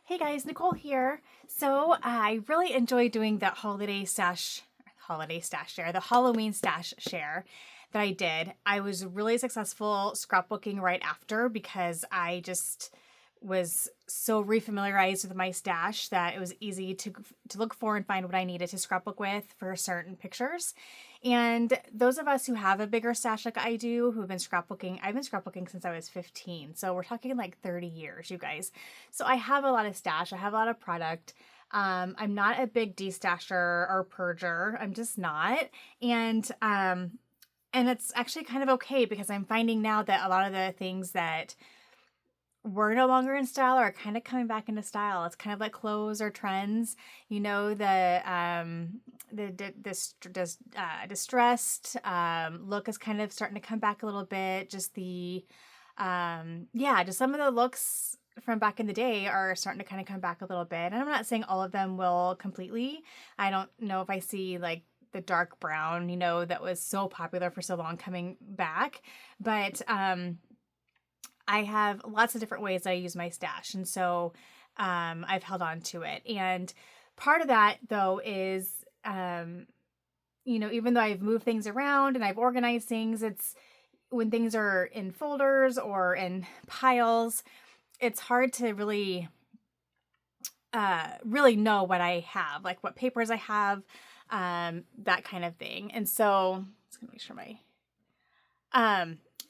Hey guys, Nicole here. So I really enjoy doing that the Halloween stash share that I did. I was really successful scrapbooking right after because I just was so refamiliarized with my stash that it was easy to look for and find what I needed to scrapbook with for certain pictures. And those of us who have a bigger stash like I do, who've been scrapbooking, I've been scrapbooking since I was 15. So we're talking like 30 years, you guys. So I have a lot of stash, I have a lot of product. I'm not a big destasher or purger. I'm just not. And it's actually kind of okay because I'm finding now that a lot of the things that were no longer in style are kind of coming back into style. It's kind of like clothes or trends. You know, distressed look is kind of starting to come back a little bit. Just just some of the looks from back in the day are starting to kind of come back a little bit. And I'm not saying all of them will completely. I don't know if I see like the dark brown, that was so popular for so long coming back. But I have lots of different ways I use my stash. And so I've held on to it. And part of that, though, is, even though I've moved things around and I've organized things, it's when things are in folders or in piles, it's hard to really know what I have, like what papers I have, that kind of thing. And so let's make sure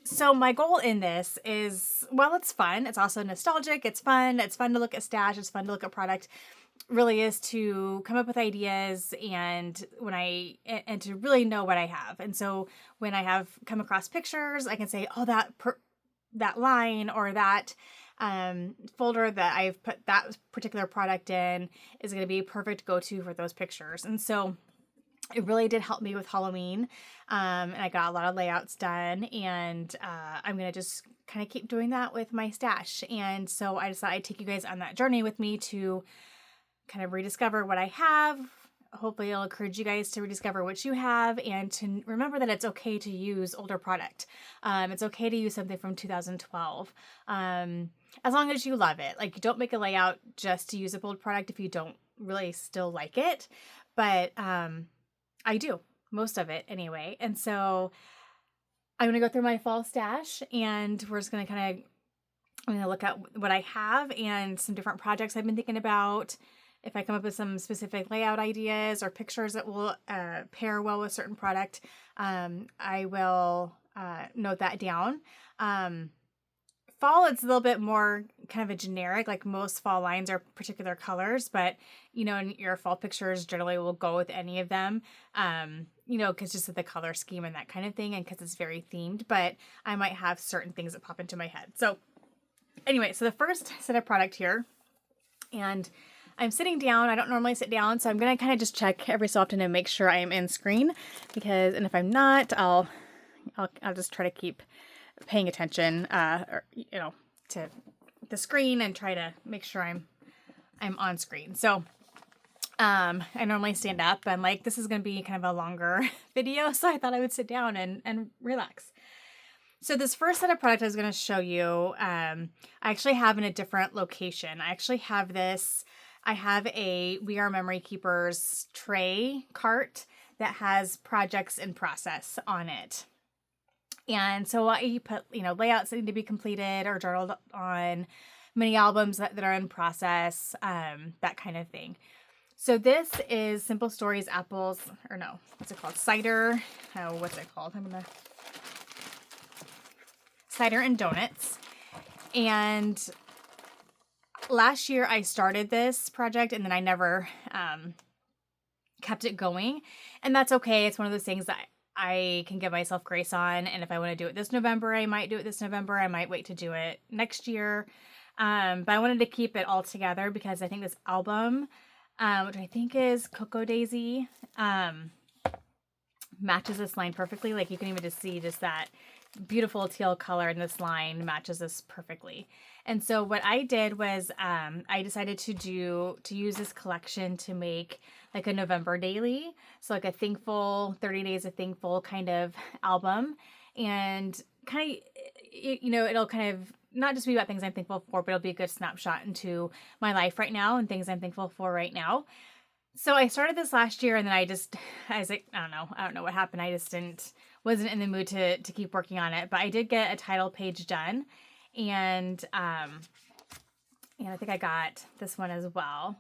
so my goal in this is, well, it's fun. It's also nostalgic. It's fun. It's fun to look at stash. It's fun to look at product. Really is to come up with ideas and to really know what I have. And so when I have come across pictures, I can say, oh, that line or that folder that I've put that particular product in is going to be perfect go-to for those pictures. And so it really did help me with Halloween. And I got a lot of layouts done, and I'm going to just kind of keep doing that with my stash. And so I decided I'd take you guys on that journey with me to kind of rediscover what I have. Hopefully it'll encourage you guys to rediscover what you have and to remember that it's okay to use older product. It's okay to use something from 2012. As long as you love it. Like, you don't make a layout just to use up old product if you don't really still like it. But I do, most of it anyway. And so I'm going to go through my fall stash, and we're just going to I'm going to look at what I have and some different projects I've been thinking about. If I come up with some specific layout ideas or pictures that will pair well with certain product, I will note that down. Fall, it's a little bit more kind of a generic, like most fall lines are particular colors, but in your fall pictures generally will go with any of them, because just of the color scheme and that kind of thing, and because it's very themed, but I might have certain things that pop into my head. So anyway, so the first set of product here, and I'm sitting down. I don't normally sit down, so I'm going to kind of just check every so often and make sure I am in screen, and if I'm not, I'll just try to keep paying attention, to the screen and try to make sure I'm on screen. So, I normally stand up. I'm like, this is going to be kind of a longer video, so I thought I would sit down and relax. So this first set of product I was going to show you, I actually have in a different location. I have a We Are Memory Keepers tray cart that has projects in process on it. And so I put, layouts that need to be completed or journaled on, mini albums that are in process, that kind of thing. So this is Simple Stories Apples, or no, what's it called? Cider. Oh, what's it called? Cider and Donuts. And last year I started this project and then I never kept it going. And that's okay. It's one of those things that I can give myself grace on. And if I want to do it this November, I might do it this November. I might wait to do it next year. But I wanted to keep it all together because I think this album, which I think is Cocoa Daisy, matches this line perfectly. Like, you can even just see just that beautiful teal color in this line matches this perfectly. And so what I did was I decided to use this collection to make like a November daily. So like a Thankful, 30 Days of Thankful kind of album. And kind of, it'll kind of not just be about things I'm thankful for, but it'll be a good snapshot into my life right now and things I'm thankful for right now. So I started this last year, and then I was like, I don't know what happened. I just wasn't in the mood to keep working on it, but I did get a title page done, and I think I got this one as well.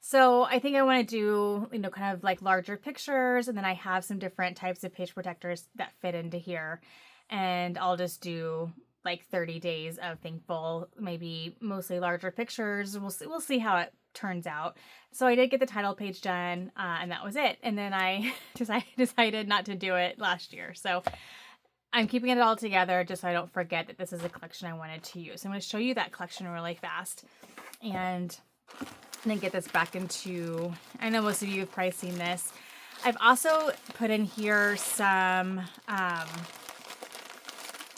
So I think I want to do, kind of like larger pictures, and then I have some different types of page protectors that fit into here, and I'll just do like 30 days of thankful, maybe mostly larger pictures. We'll see how it turns out. So I did get the title page done, and that was it. And then I decided not to do it last year. So I'm keeping it all together just so I don't forget that this is a collection I wanted to use. I'm going to show you that collection really fast and then get this back into, I know most of you have probably seen this. I've also put in here some,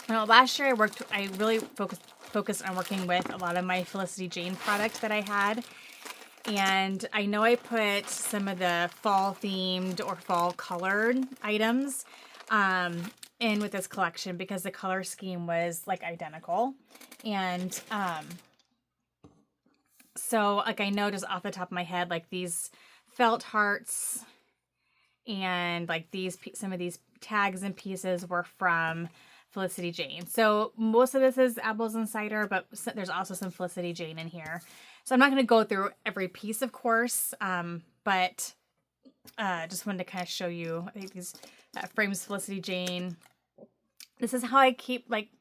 last year I really focused on working with a lot of my Felicity Jane products that I had. And I know I put some of the fall themed or fall colored items in with this collection because the color scheme was like identical. And so like I know just off the top of my head, like these felt hearts and like some of these tags and pieces were from Felicity Jane. So most of this is apples and cider, but there's also some Felicity Jane in here. So I'm not going to go through every piece, of course, but just wanted to kind of show you. I think these frames Felicity Jane. This is how I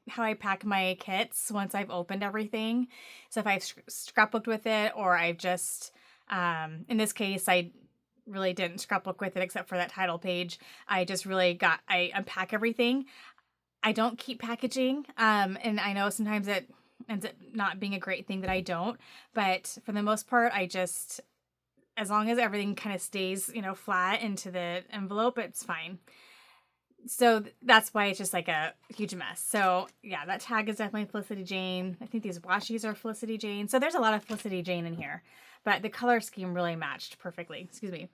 how I pack my kits once I've opened everything. So if I've scrapbooked with it, or I've just, in this case, I really didn't scrapbook with it except for that title page. I just really I unpack everything. I don't keep packaging, and I know sometimes it ends up not being a great thing that I don't, but for the most part, as long as everything kind of stays, flat into the envelope, it's fine. So that's why it's just like a huge mess. So yeah, that tag is definitely Felicity Jane. I think these washies are Felicity Jane. So there's a lot of Felicity Jane in here, but the color scheme really matched perfectly. Excuse me.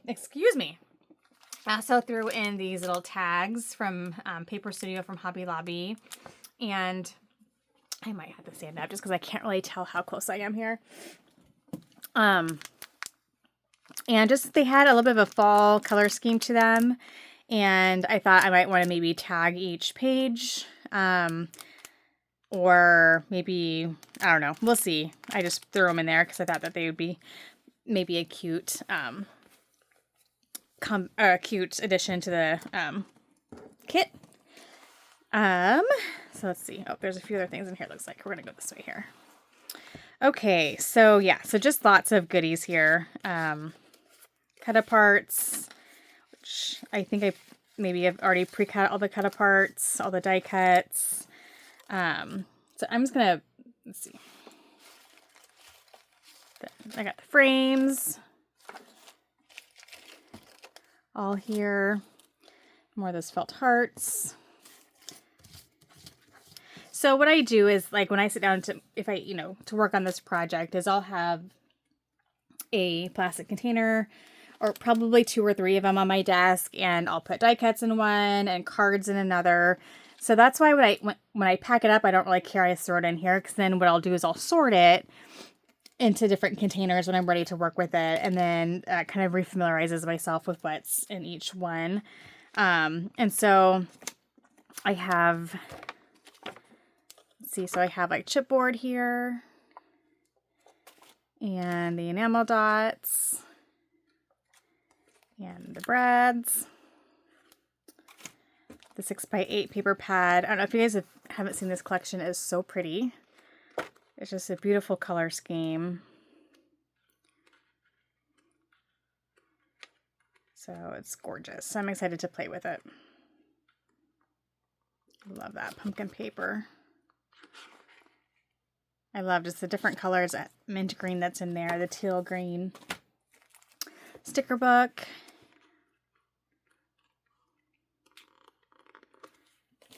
Excuse me. I also threw in these little tags from Paper Studio from Hobby Lobby. And I might have to stand up just because I can't really tell how close I am here. And just they had a little bit of a fall color scheme to them. And I thought I might want to maybe tag each page. Or maybe, I don't know. We'll see. I just threw them in there because I thought that they would be maybe a cute cute addition to the kit. So let's see. Oh, there's a few other things in here. Looks like we're gonna go this way here. Okay, so yeah, so just lots of goodies here. Cut aparts, which I think I've already pre-cut all the cut aparts, all the die cuts. So I'm just gonna, let's see. I got the frames all here. More of those felt hearts. So what I do is, like, when I sit down to work on this project, is I'll have a plastic container, or probably 2 or 3 of them on my desk, and I'll put die cuts in one and cards in another. So that's why when I pack it up, I don't really care. I just throw it in here, because then what I'll do is I'll sort it into different containers when I'm ready to work with it, and then kind of refamiliarizes myself with what's in each one. And so I have, let's see, so I have like chipboard here, and the enamel dots, and the brads, the 6x8 paper pad. I don't know if you guys haven't seen this collection. It is so pretty. It's just a beautiful color scheme. So it's gorgeous. So I'm excited to play with it. Love that pumpkin paper. I love just the different colors, that mint green that's in there, the teal green. Sticker book.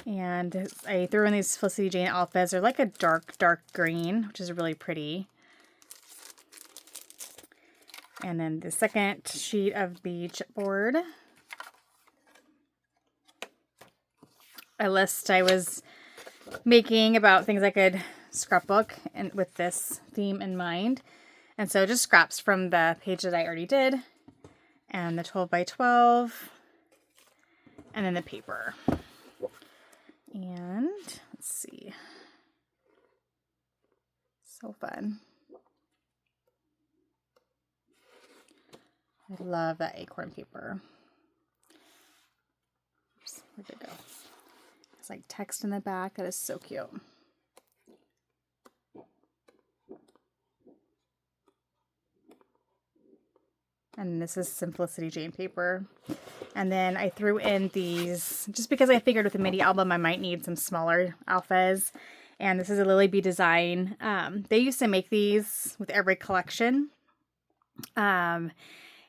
And I threw in these Felicity Jane Alphas. They're like a dark, dark green, which is really pretty. And then the second sheet of the chipboard. a list I was making about things I could scrapbook and with this theme in mind. And so just scraps from the page that I already did, and the 12 by 12, and then the paper. And let's see. So fun. I love that acorn paper. Oops, where'd it go? It's like text in the back. That is so cute. And this is Simplicity Jane paper. And then I threw in these, just because I figured with a mini album I might need some smaller alphas. And this is a Lily Bee design. They used to make these with every collection. And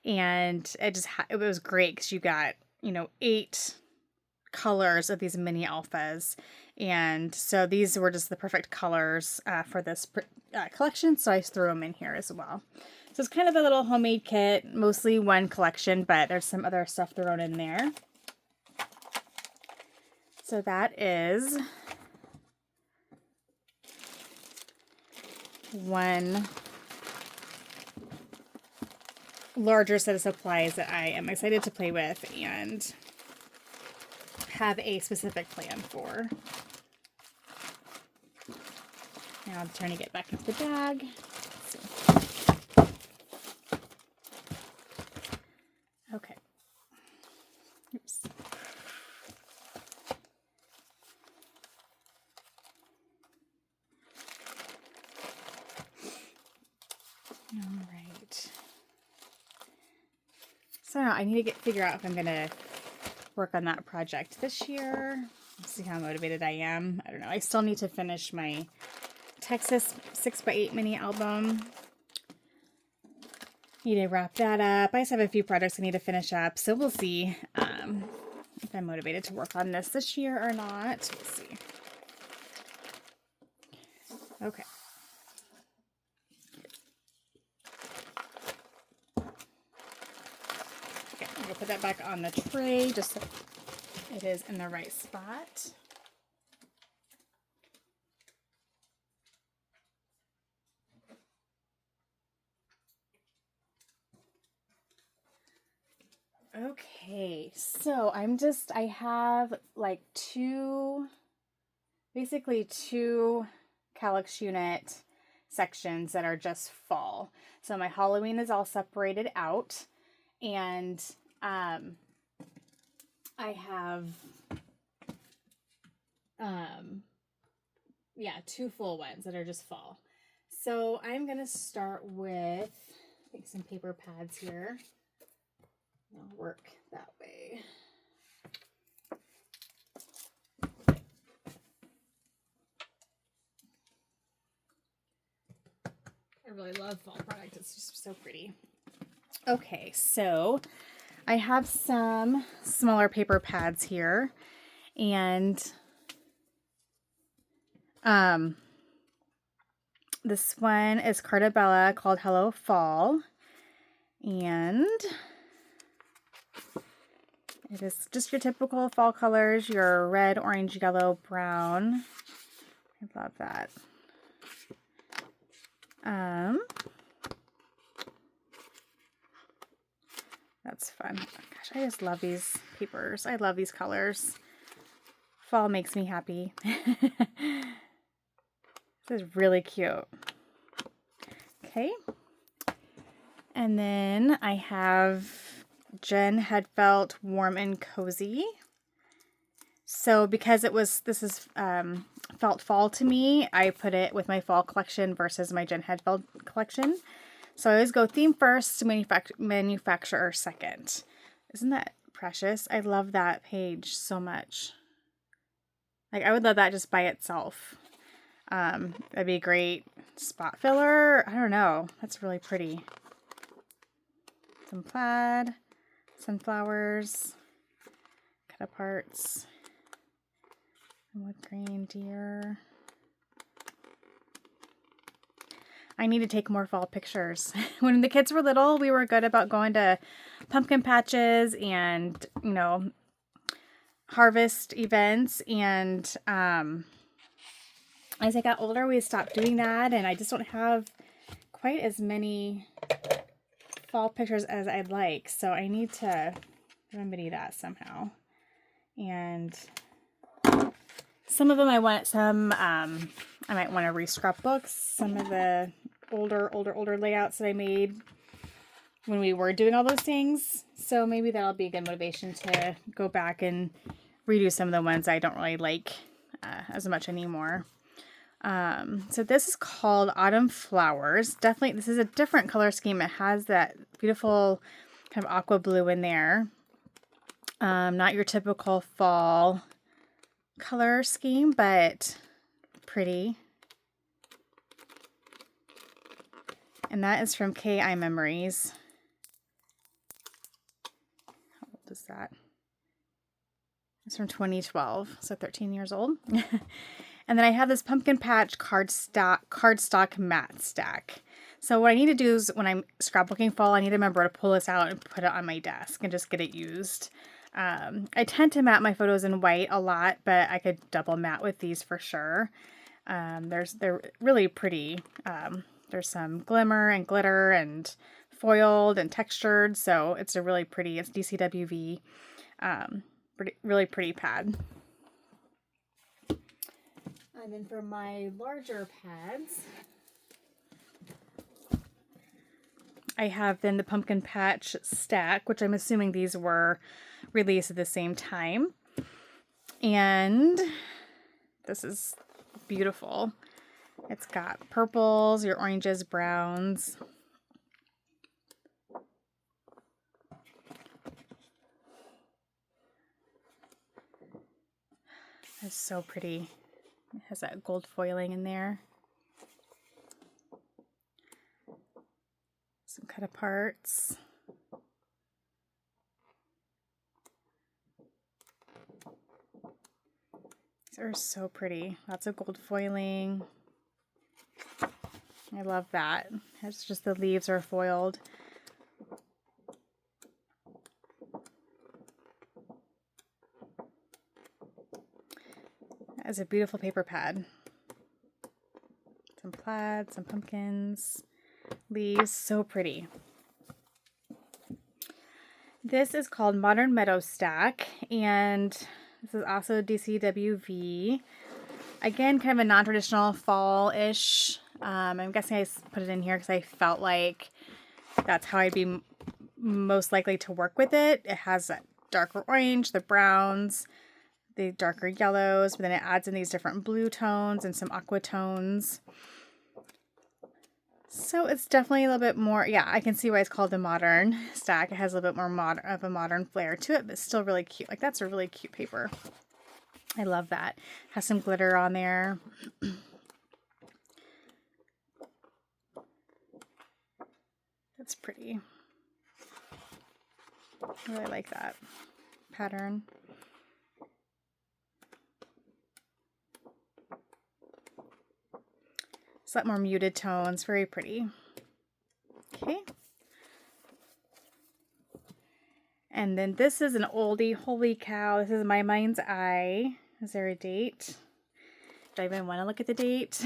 it was great because you got, 8 colors of these mini alphas. And so these were just the perfect colors for this collection. So I threw them in here as well. So it's kind of a little homemade kit, mostly one collection, but there's some other stuff thrown in there. So that is one larger set of supplies that I am excited to play with and have a specific plan for. Now I'm trying to get back into the bag. Let's see. Okay. Oops. All right. So I need to figure out if I'm going to work on that project this year. Let's see how motivated I am. I don't know. I still need to finish my Texas 6x8 mini album. Need to wrap that up. I just have a few projects I need to finish up, so we'll see if I'm motivated to work on this year or not. We'll see. Okay. Okay, I'm going to put that back on the tray just so it is in the right spot. Okay, so I have like basically two Calyx unit sections that are just fall. So my Halloween is all separated out, and I have two full ones that are just fall. So I'm gonna start with, I think, some paper pads here. I'll work that way. I really love fall product. It's just so pretty. Okay, so I have some smaller paper pads here, and this one is Carta Bella called Hello Fall, and it is just your typical fall colors, your red, orange, yellow, brown. I love that. That's fun. Oh, gosh, I just love these papers. I love these colors. Fall makes me happy. This is really cute. Okay. And then I have Jen Hedfeld Warm and Cozy. So because this is felt fall to me, I put it with my fall collection versus my Jen Hedfeld collection. So I always go theme first, manufacturer second. Isn't that precious? I love that page so much. Like, I would love that just by itself. That'd be a great spot filler. I don't know. That's really pretty. Some plaid, sunflowers, cut aparts, wood grain, deer. I need to take more fall pictures. When the kids were little, we were good about going to pumpkin patches and, harvest events, and as I got older, we stopped doing that, and I just don't have quite as many fall pictures as I'd like, so I need to remedy that somehow. And some of them I might want to re-scrapbook some of the older layouts that I made when we were doing all those things. So maybe that'll be a good motivation to go back and redo some of the ones I don't really like as much anymore. So this is called Autumn Flowers. Definitely, this is a different color scheme. It has that beautiful kind of aqua blue in there. Not your typical fall color scheme, but pretty. And that is from KI Memories. How old is that? It's from 2012, so 13 years old. And then I have this Pumpkin Patch cardstock matte stack. So what I need to do is when I'm scrapbooking fall, I need to remember to pull this out and put it on my desk and just get it used. I tend to matte my photos in white a lot, but I could double matte with these for sure. They're really pretty. There's some glimmer and glitter and foiled and textured, so it's a really pretty, it's DCWV, really pretty pad. And then for my larger pads, I have then the Pumpkin Patch stack, which I'm assuming these were released at the same time. And this is beautiful. It's got purples, your oranges, browns. It's so pretty. It has that gold foiling in there. Some cut aparts. These are so pretty. Lots of gold foiling. I love that. It's just the leaves are foiled. That is a beautiful paper pad. Some plaid, some pumpkins, leaves, so pretty. This is called Modern Meadow Stack, and this is also DCWV. Again, kind of a non-traditional fall-ish. I'm guessing I put it in here because I felt like that's how I'd be most likely to work with it. It has that darker orange, the browns, the darker yellows, but then it adds in these different blue tones and some aqua tones. So it's definitely a little bit more, yeah, I can see why it's called the modern stack. It has a little bit more of a modern flair to it, but still really cute. Like, that's a really cute paper. I love that. Has some glitter on there. That's pretty. I really like that pattern. It's a lot more muted tones, very pretty. Okay. And then this is an oldie. Holy cow, this is My Mind's Eye. Is there a date? Do I even want to look at the date?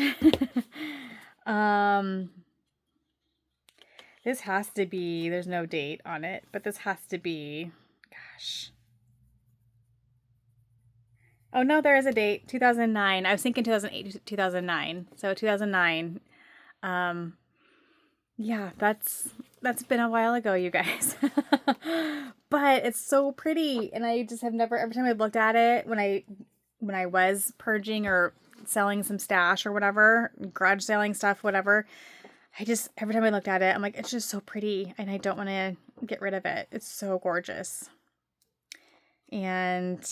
This has to be, there's no date on it, but this has to be, gosh. Oh no, there is a date, 2009. I was thinking 2008, 2009. So 2009. Yeah, that's been a while ago, you guys. But it's so pretty, and I just have never, every time I've looked at it when I was purging or selling some stash or whatever, garage selling stuff, whatever, every time I looked at it, I'm like, it's just so pretty, and I don't want to get rid of it. It's so gorgeous. And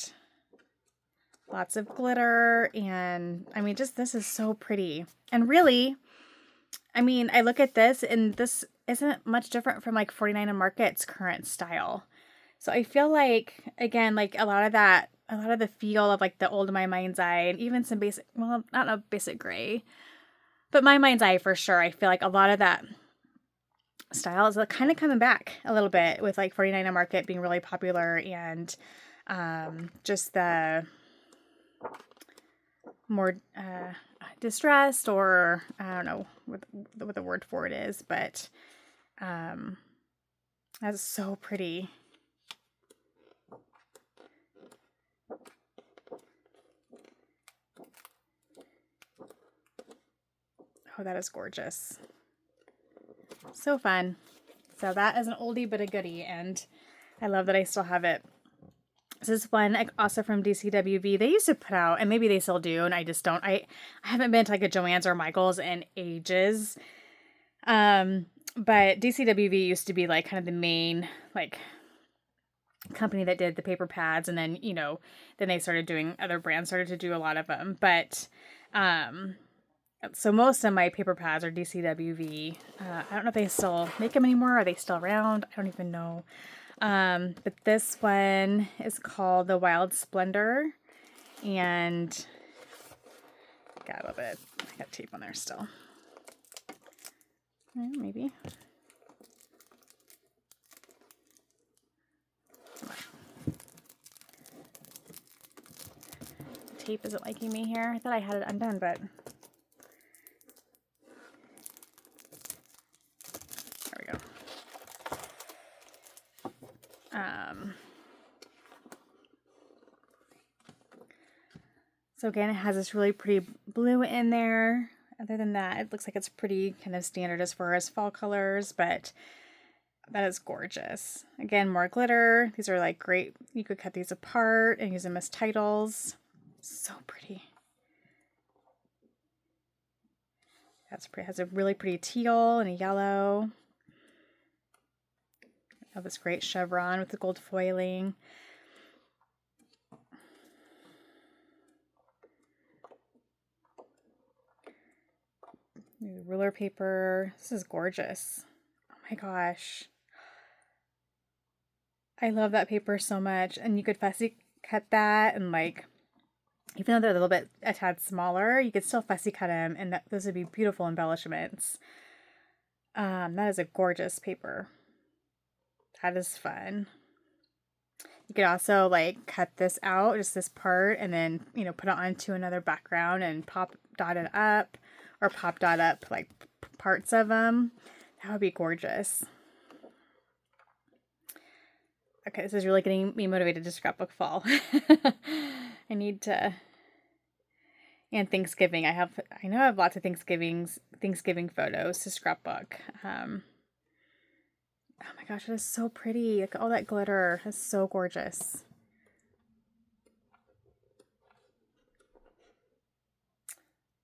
lots of glitter, and I mean, just this is so pretty. And really, I mean, I look at this, and this isn't much different from like 49 & Market's current style. So I feel like, again, like a lot of the feel of like the old My Mind's Eye, and even some basic, well, not a basic gray, but My Mind's Eye for sure. I feel like a lot of that style is kind of coming back a little bit with like 49 & Market being really popular, and just the more distressed, or I don't know what the word for it is, but that's so pretty. Oh, that is gorgeous. So fun. So that is an oldie but a goodie, and I love that I still have it. This is one also from DCWV. They used to put out, and maybe they still do, and I just don't. I haven't been to like a Joann's or Michael's in ages. But DCWV used to be like kind of the main like company that did the paper pads, and then then they started doing, other brands started to do a lot of them. But so most of my paper pads are DCWV. I don't know if they still make them anymore. Are they still around? I don't even know. But this one is called the Wild Splendor, and got a little bit, I got tape on there still. Maybe. The tape isn't liking me here. I thought I had it undone, but there we go. So again, it has this really pretty blue in there. Other than that, it looks like it's pretty kind of standard as far as fall colors, but that is gorgeous. Again, more glitter. These are like great. You could cut these apart and use them as titles. So pretty. That's pretty. It has a really pretty teal and a yellow. Have this great chevron with the gold foiling. Ruler paper. This is gorgeous. Oh my gosh. I love that paper so much. And you could fussy cut that, and like, even though they're a little bit a tad smaller, you could still fussy cut them, and those would be beautiful embellishments. That is a gorgeous paper. That is fun. You could also like cut this out, just this part, and then, put it onto another background and pop dot it up, or pop dot up like parts of them. That would be gorgeous. Okay, this is really getting me motivated to scrapbook fall. I need to. And Thanksgiving. I know I have lots of Thanksgiving photos to scrapbook. Oh my gosh, it is so pretty. Like all that glitter is so gorgeous.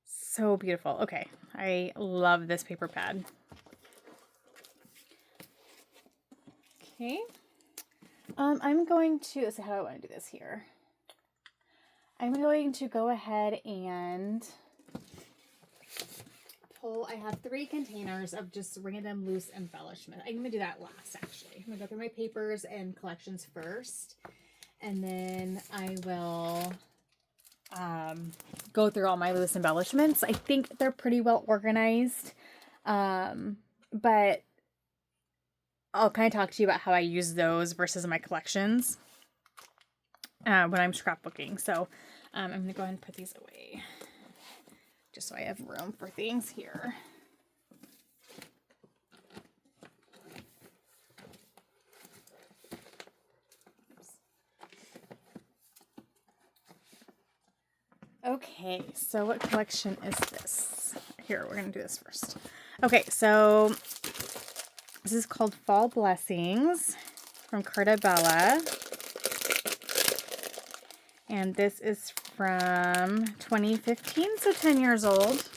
So beautiful. Okay, I love this paper pad. Okay. I'm going to, let's see, how do I want to do this here? I'm going to go ahead and pull, I have 3 containers of just random loose embellishment. I'm going to do that last, actually. I'm going to go through my papers and collections first, and then I will go through all my loose embellishments. I think they're pretty well organized, but I'll kind of talk to you about how I use those versus my collections when I'm scrapbooking. So I'm going to go ahead and put these away just so I have room for things here. Okay, so what collection is this? Here, we're going to do this first. Okay, so this is called Fall Blessings from Carta Bella. And this is from 2015, so 10 years old.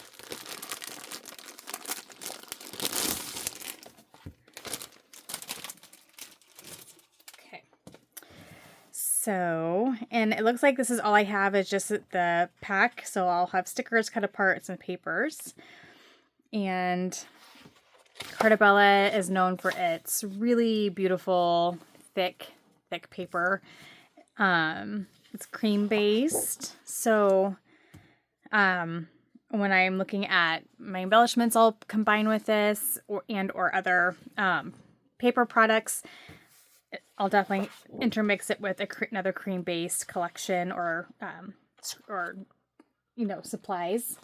Okay. So, and it looks like this is all I have is just the pack. So I'll have stickers cut apart, some papers. And Carta Bella is known for its really beautiful, thick paper. It's cream based. So, when I'm looking at my embellishments, I'll combine with this or other, paper products. I'll definitely intermix it with another cream-based collection or supplies.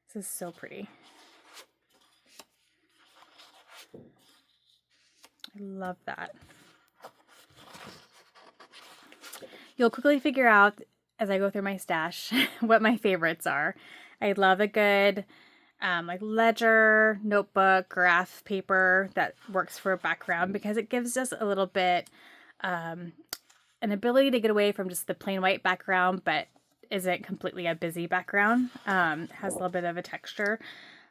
This is so pretty. I love that. You'll quickly figure out as I go through my stash what my favorites are. I love a good like ledger, notebook, graph paper that works for a background because it gives us a little bit an ability to get away from just the plain white background, but isn't completely a busy background. Has a little bit of a texture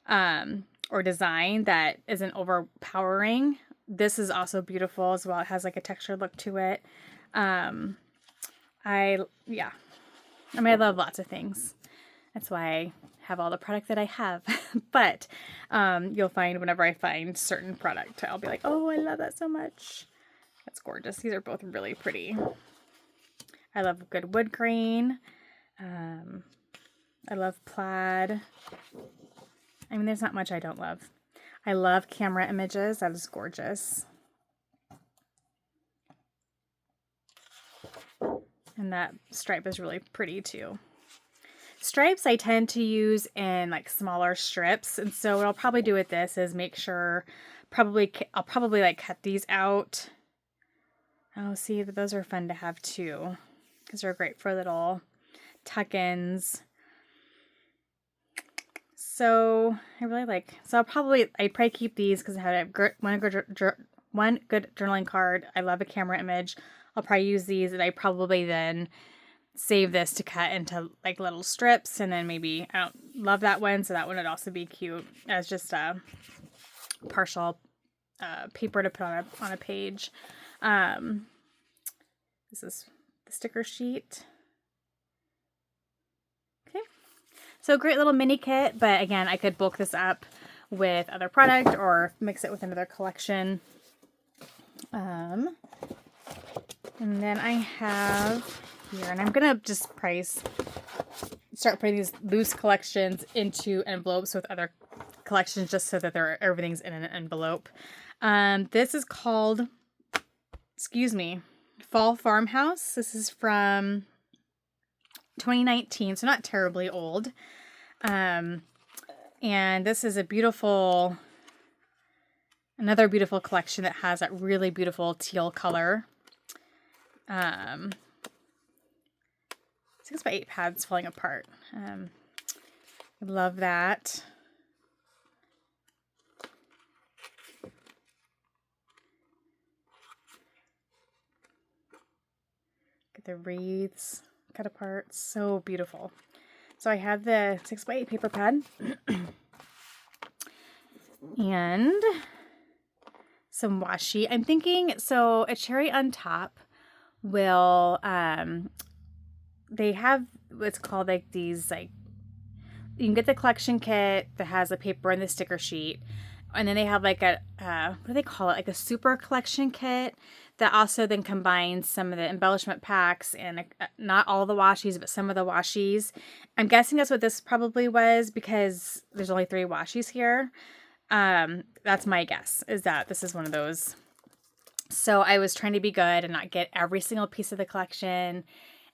or design that isn't overpowering. This is also beautiful as well. It has like a textured look to it. I love lots of things. That's why I have all the product that I have. But you'll find whenever I find certain product, I'll be like, oh, I love that so much. That's gorgeous. These are both really pretty. I love good wood grain. I love plaid. I mean, there's not much I don't love. I love camera images. That is gorgeous. And that stripe is really pretty too. Stripes I tend to use in like smaller strips. And so what I'll probably do with this is make sure, I'll probably like cut these out. Oh, see, those are fun to have too, because they're great for little tuck-ins. So I'd probably keep these because I had one good journaling card. I love a camera image. I'll probably use these, and I probably then save this to cut into like little strips, and then maybe I don't love that one, so that one would also be cute as just a partial paper to put on a page. This is the sticker sheet. Okay, so great little mini kit, but again, I could bulk this up with other product or mix it with another collection. And then I have here, and I'm gonna just start putting these loose collections into envelopes with other collections just so that everything's in an envelope. This is called, Fall Farmhouse. This is from 2019, so not terribly old. And this is another beautiful collection that has that really beautiful teal color. 6x8 pads falling apart. I love that. Get the wreaths cut apart. So beautiful. So I have the 6x8 paper pad and some washi. I'm thinking, so a cherry on top will, they have what's called like these, like, you can get the collection kit that has the paper and the sticker sheet. And then they have like what do they call it? Like a super collection kit that also then combines some of the embellishment packs and not all the washies, but some of the washies. I'm guessing that's what this probably was because there's only 3 washies here. That's my guess, is that this is one of those. So I was trying to be good and not get every single piece of the collection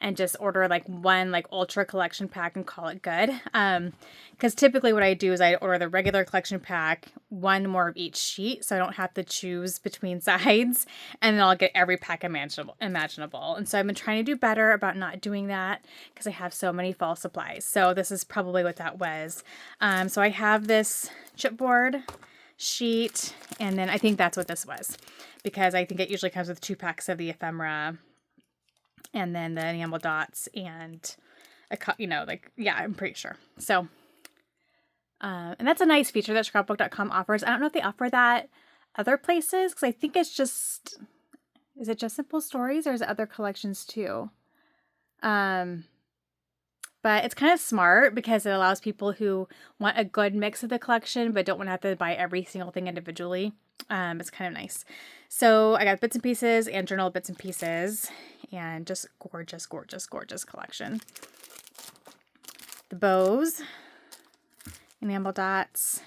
and just order like one like ultra collection pack and call it good. Because typically what I do is I order the regular collection pack, one more of each sheet, so I don't have to choose between sides, and then I'll get every pack imaginable. And so I've been trying to do better about not doing that because I have so many fall supplies. So this is probably what that was. So I have this chipboard sheet, and then I think that's what this was, because I think it usually comes with 2 packs of the ephemera and then the enamel dots and I'm pretty sure. So, and that's a nice feature that scrapbook.com offers. I don't know if they offer that other places, because I think is it just Simple Stories, or is it other collections too? But it's kind of smart because it allows people who want a good mix of the collection but don't want to have to buy every single thing individually. It's kind of nice. So I got bits and pieces and journal bits and pieces, and just gorgeous, gorgeous, gorgeous collection. The bows, enamel dots,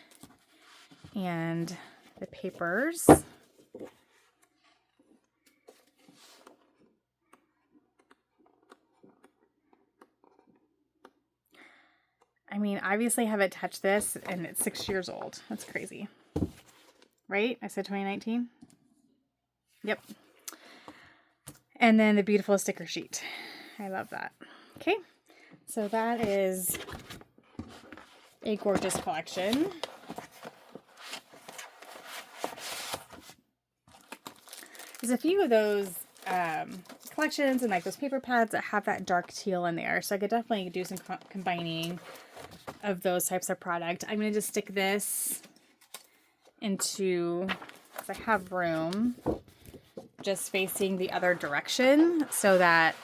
and the papers. I mean, obviously I haven't touched this and it's 6 years old. That's crazy. Right? I said 2019? Yep. And then the beautiful sticker sheet. I love that. Okay. So that is a gorgeous collection. There's a few of those collections and like those paper pads that have that dark teal in there. So I could definitely do some combining of those types of product. I'm going to just stick this into, because I have room, just facing the other direction so that,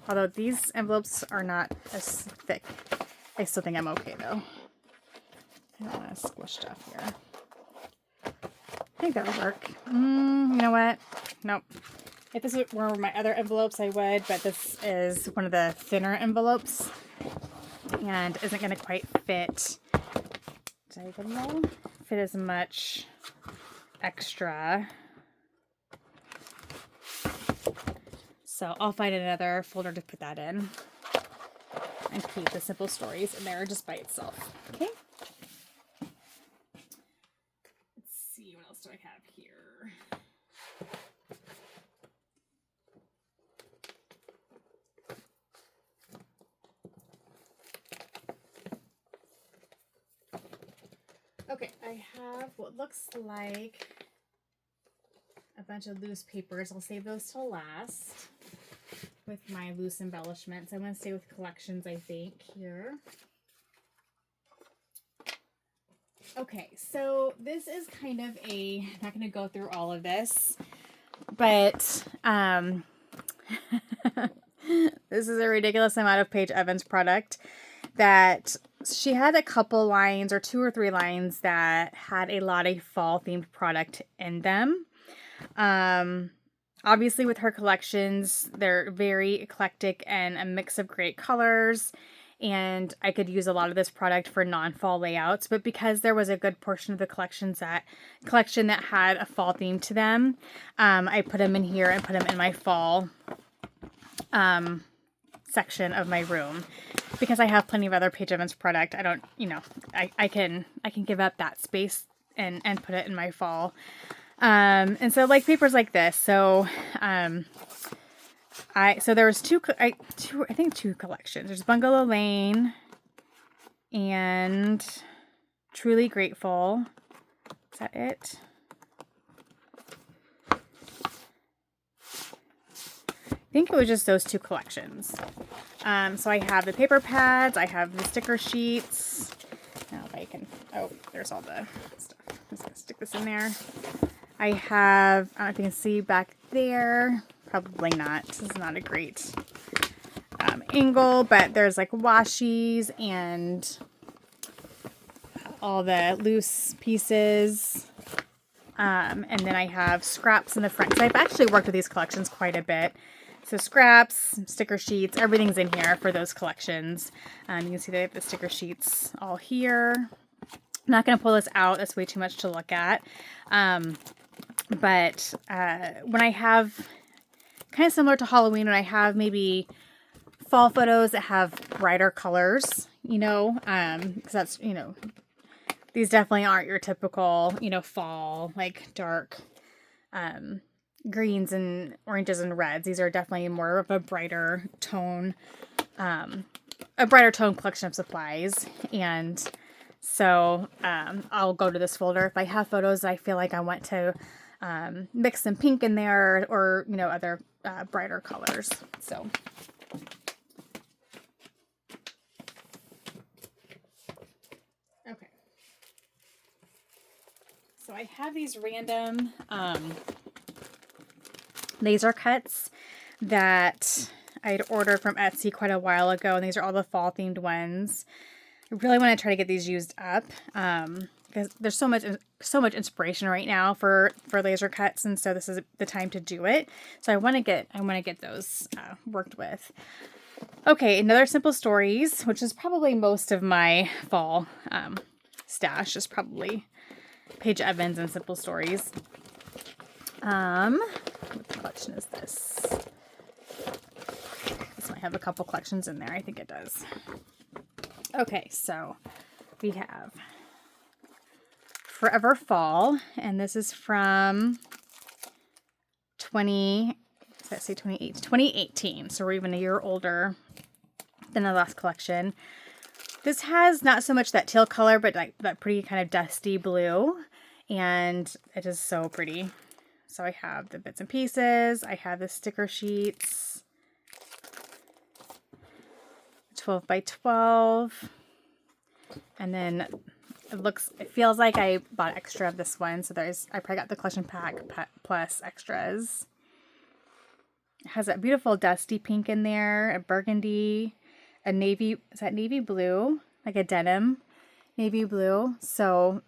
although these envelopes are not as thick, I still think I'm okay though. I don't want to squish stuff here. I think that'll work. You know what? Nope. If this were my other envelopes, I would, but this is one of the thinner envelopes and isn't going to quite fit. Did I get them all? Fit as much extra. So I'll find another folder to put that in and keep the simple stories in there just by itself. Okay. Let's see, what else do I have here? Okay, I have what looks like a bunch of loose papers. I'll save those till last with my loose embellishments. I'm going to stay with collections, I think, here. Okay, so this is kind of I'm not going to go through all of this, but this is a ridiculous amount of Paige Evans product that she had a couple lines or 2 or 3 lines that had a lot of fall themed product in them. Obviously with her collections, they're very eclectic and a mix of great colors, and I could use a lot of this product for non-fall layouts, but because there was a good portion of the collection that had a fall theme to them, I put them in here and put them in my fall section of my room because I have plenty of other Paige Evans product. I don't, I can give up that space and put it in my fall. And so like papers like this. So, there was two collections. There's Bungalow Lane and Truly Grateful. Is that it? I think it was just those 2 collections. So I have the paper pads, I have the sticker sheets. Now if I can, there's all the stuff. I'm just gonna stick this in there. I have, I don't know if you can see back there, probably not. This is not a great angle, but there's like washies and all the loose pieces. And then I have scraps in the front. So I've actually worked with these collections quite a bit. So scraps, sticker sheets, everything's in here for those collections. You can see they have the sticker sheets all here. I'm not going to pull this out. That's way too much to look at. But when I have, kind of similar to Halloween, when I have maybe fall photos that have brighter colors, because that's, these definitely aren't your typical, fall, like dark greens and oranges and reds. These are definitely more of a brighter tone collection of supplies. And so I'll go to this folder if I have photos I feel like I want to mix some pink in there or other brighter colors. So okay, so I have these random laser cuts that I'd ordered from Etsy quite a while ago, and these are all the fall themed ones. I really want to try to get these used up because there's so much inspiration right now for laser cuts, and so this is the time to do it. So I want to get those worked with. Okay, another Simple Stories, which is probably most of my fall stash, is probably Paige Evans and Simple Stories. What collection is this? This might have a couple collections in there. I think it does. Okay, so we have Forever Fall, and this is from 2018, so we're even a year older than the last collection. This has not so much that teal color, but like that pretty kind of dusty blue, and it is so pretty. So I have the bits and pieces, I have the sticker sheets, 12 by 12, and then it feels like I bought extra of this one, so I probably got the collection pack plus extras. It has that beautiful dusty pink in there, a burgundy, a navy, is that navy blue? Like a denim navy blue. So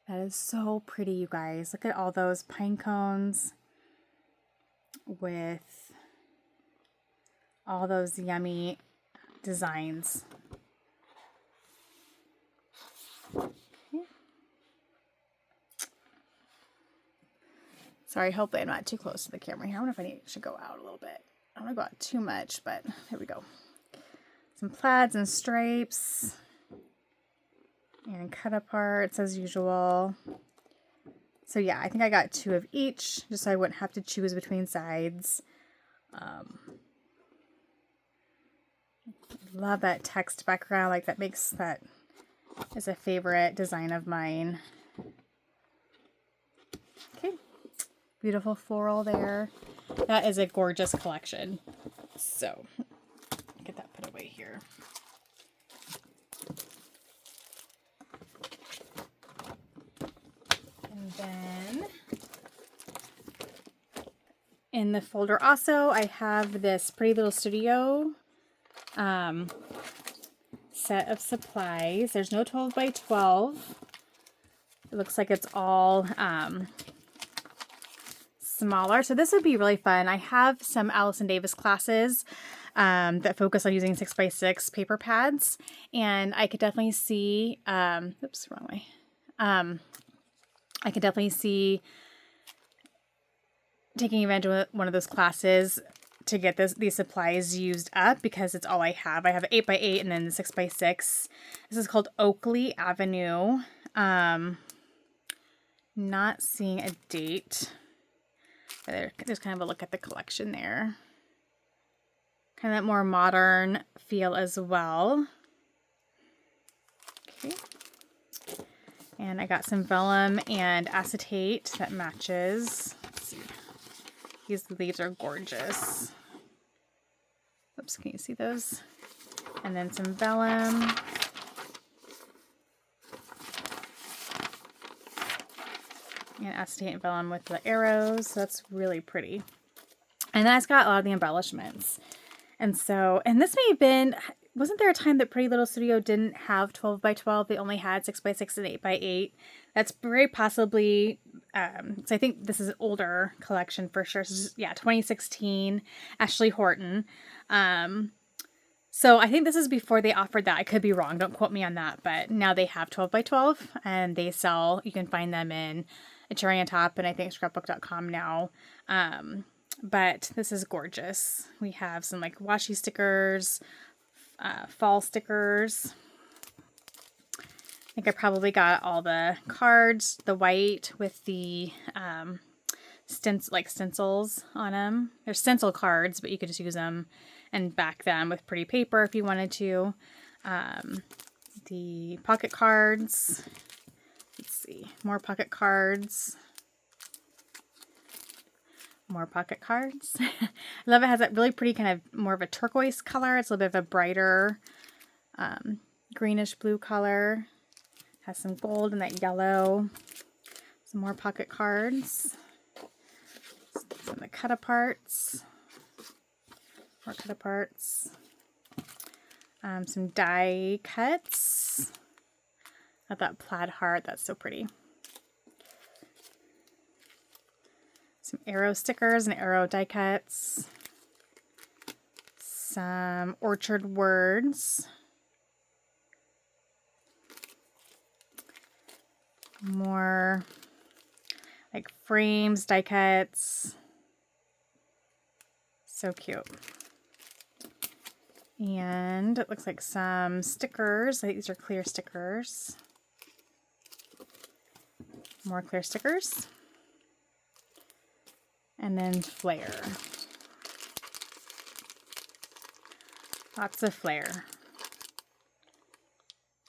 that is so pretty, you guys. Look at all those pine cones with all those yummy designs. Sorry, hopefully I'm not too close to the camera here. I wonder if I should go out a little bit. I don't want to go out too much, but here we go. Some plaids and stripes. And cut aparts as usual. So yeah, I think I got 2 of each, just so I wouldn't have to choose between sides. Love that text background. Like that is a favorite design of mine. Okay. Beautiful floral there. That is a gorgeous collection. So, get that put away here. And then in the folder also, I have this Pretty Little Studio set of supplies. There's no 12 by 12. It looks like it's all smaller. So this would be really fun. I have some Allison Davis classes that focus on using 6x6 paper pads, and I could definitely see, oops, wrong way. I could definitely see taking advantage of one of those classes to get these supplies used up, because it's all I have. I have an 8x8 and then the 6x6. This is called Oakley Avenue. Not seeing a date. There's kind of a look at the collection there. Kind of that more modern feel as well. Okay. And I got some vellum and acetate that matches. Let's see. These leaves are gorgeous. Oops, can you see those? And then some vellum. And acetate and vellum with the arrows. So that's really pretty. And then it's got a lot of the embellishments. And this may have been, wasn't there a time that Pretty Little Studio didn't have 12 by 12? They only had 6x6 and 8x8. That's very possibly, so I think this is an older collection for sure. So yeah, 2016, Ashley Horton. So I think this is before they offered that. I could be wrong. Don't quote me on that. But now they have 12 by 12 and they sell, you can find them in a Cherry on Top and I think scrapbook.com now. But this is gorgeous. We have some like washi stickers, fall stickers. I think I probably got all the cards, the white with the stencils on them. They're stencil cards, but you could just use them and back them with pretty paper if you wanted to. The pocket cards. Let's see, more pocket cards. More pocket cards. I love it. Has that really pretty kind of more of a turquoise color. It's a little bit of a brighter greenish blue color. Has some gold and that yellow. Some more pocket cards. Some of the cut aparts. More cut aparts. Some die cuts. Got that plaid heart. That's so pretty. Some arrow stickers and arrow die cuts. Some orchard words. More like frames, die cuts. So cute. And it looks like some stickers. I think these are clear stickers. More clear stickers. And then flair. Lots of flair.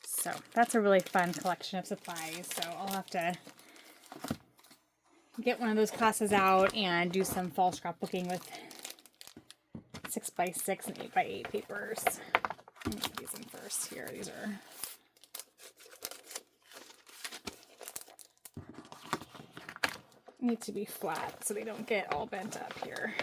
So that's a really fun collection of supplies. So I'll have to get one of those classes out and do some fall scrapbooking with 6x6 and 8x8 papers. Let me put these in first. Here, these are. Need to be flat so they don't get all bent up here.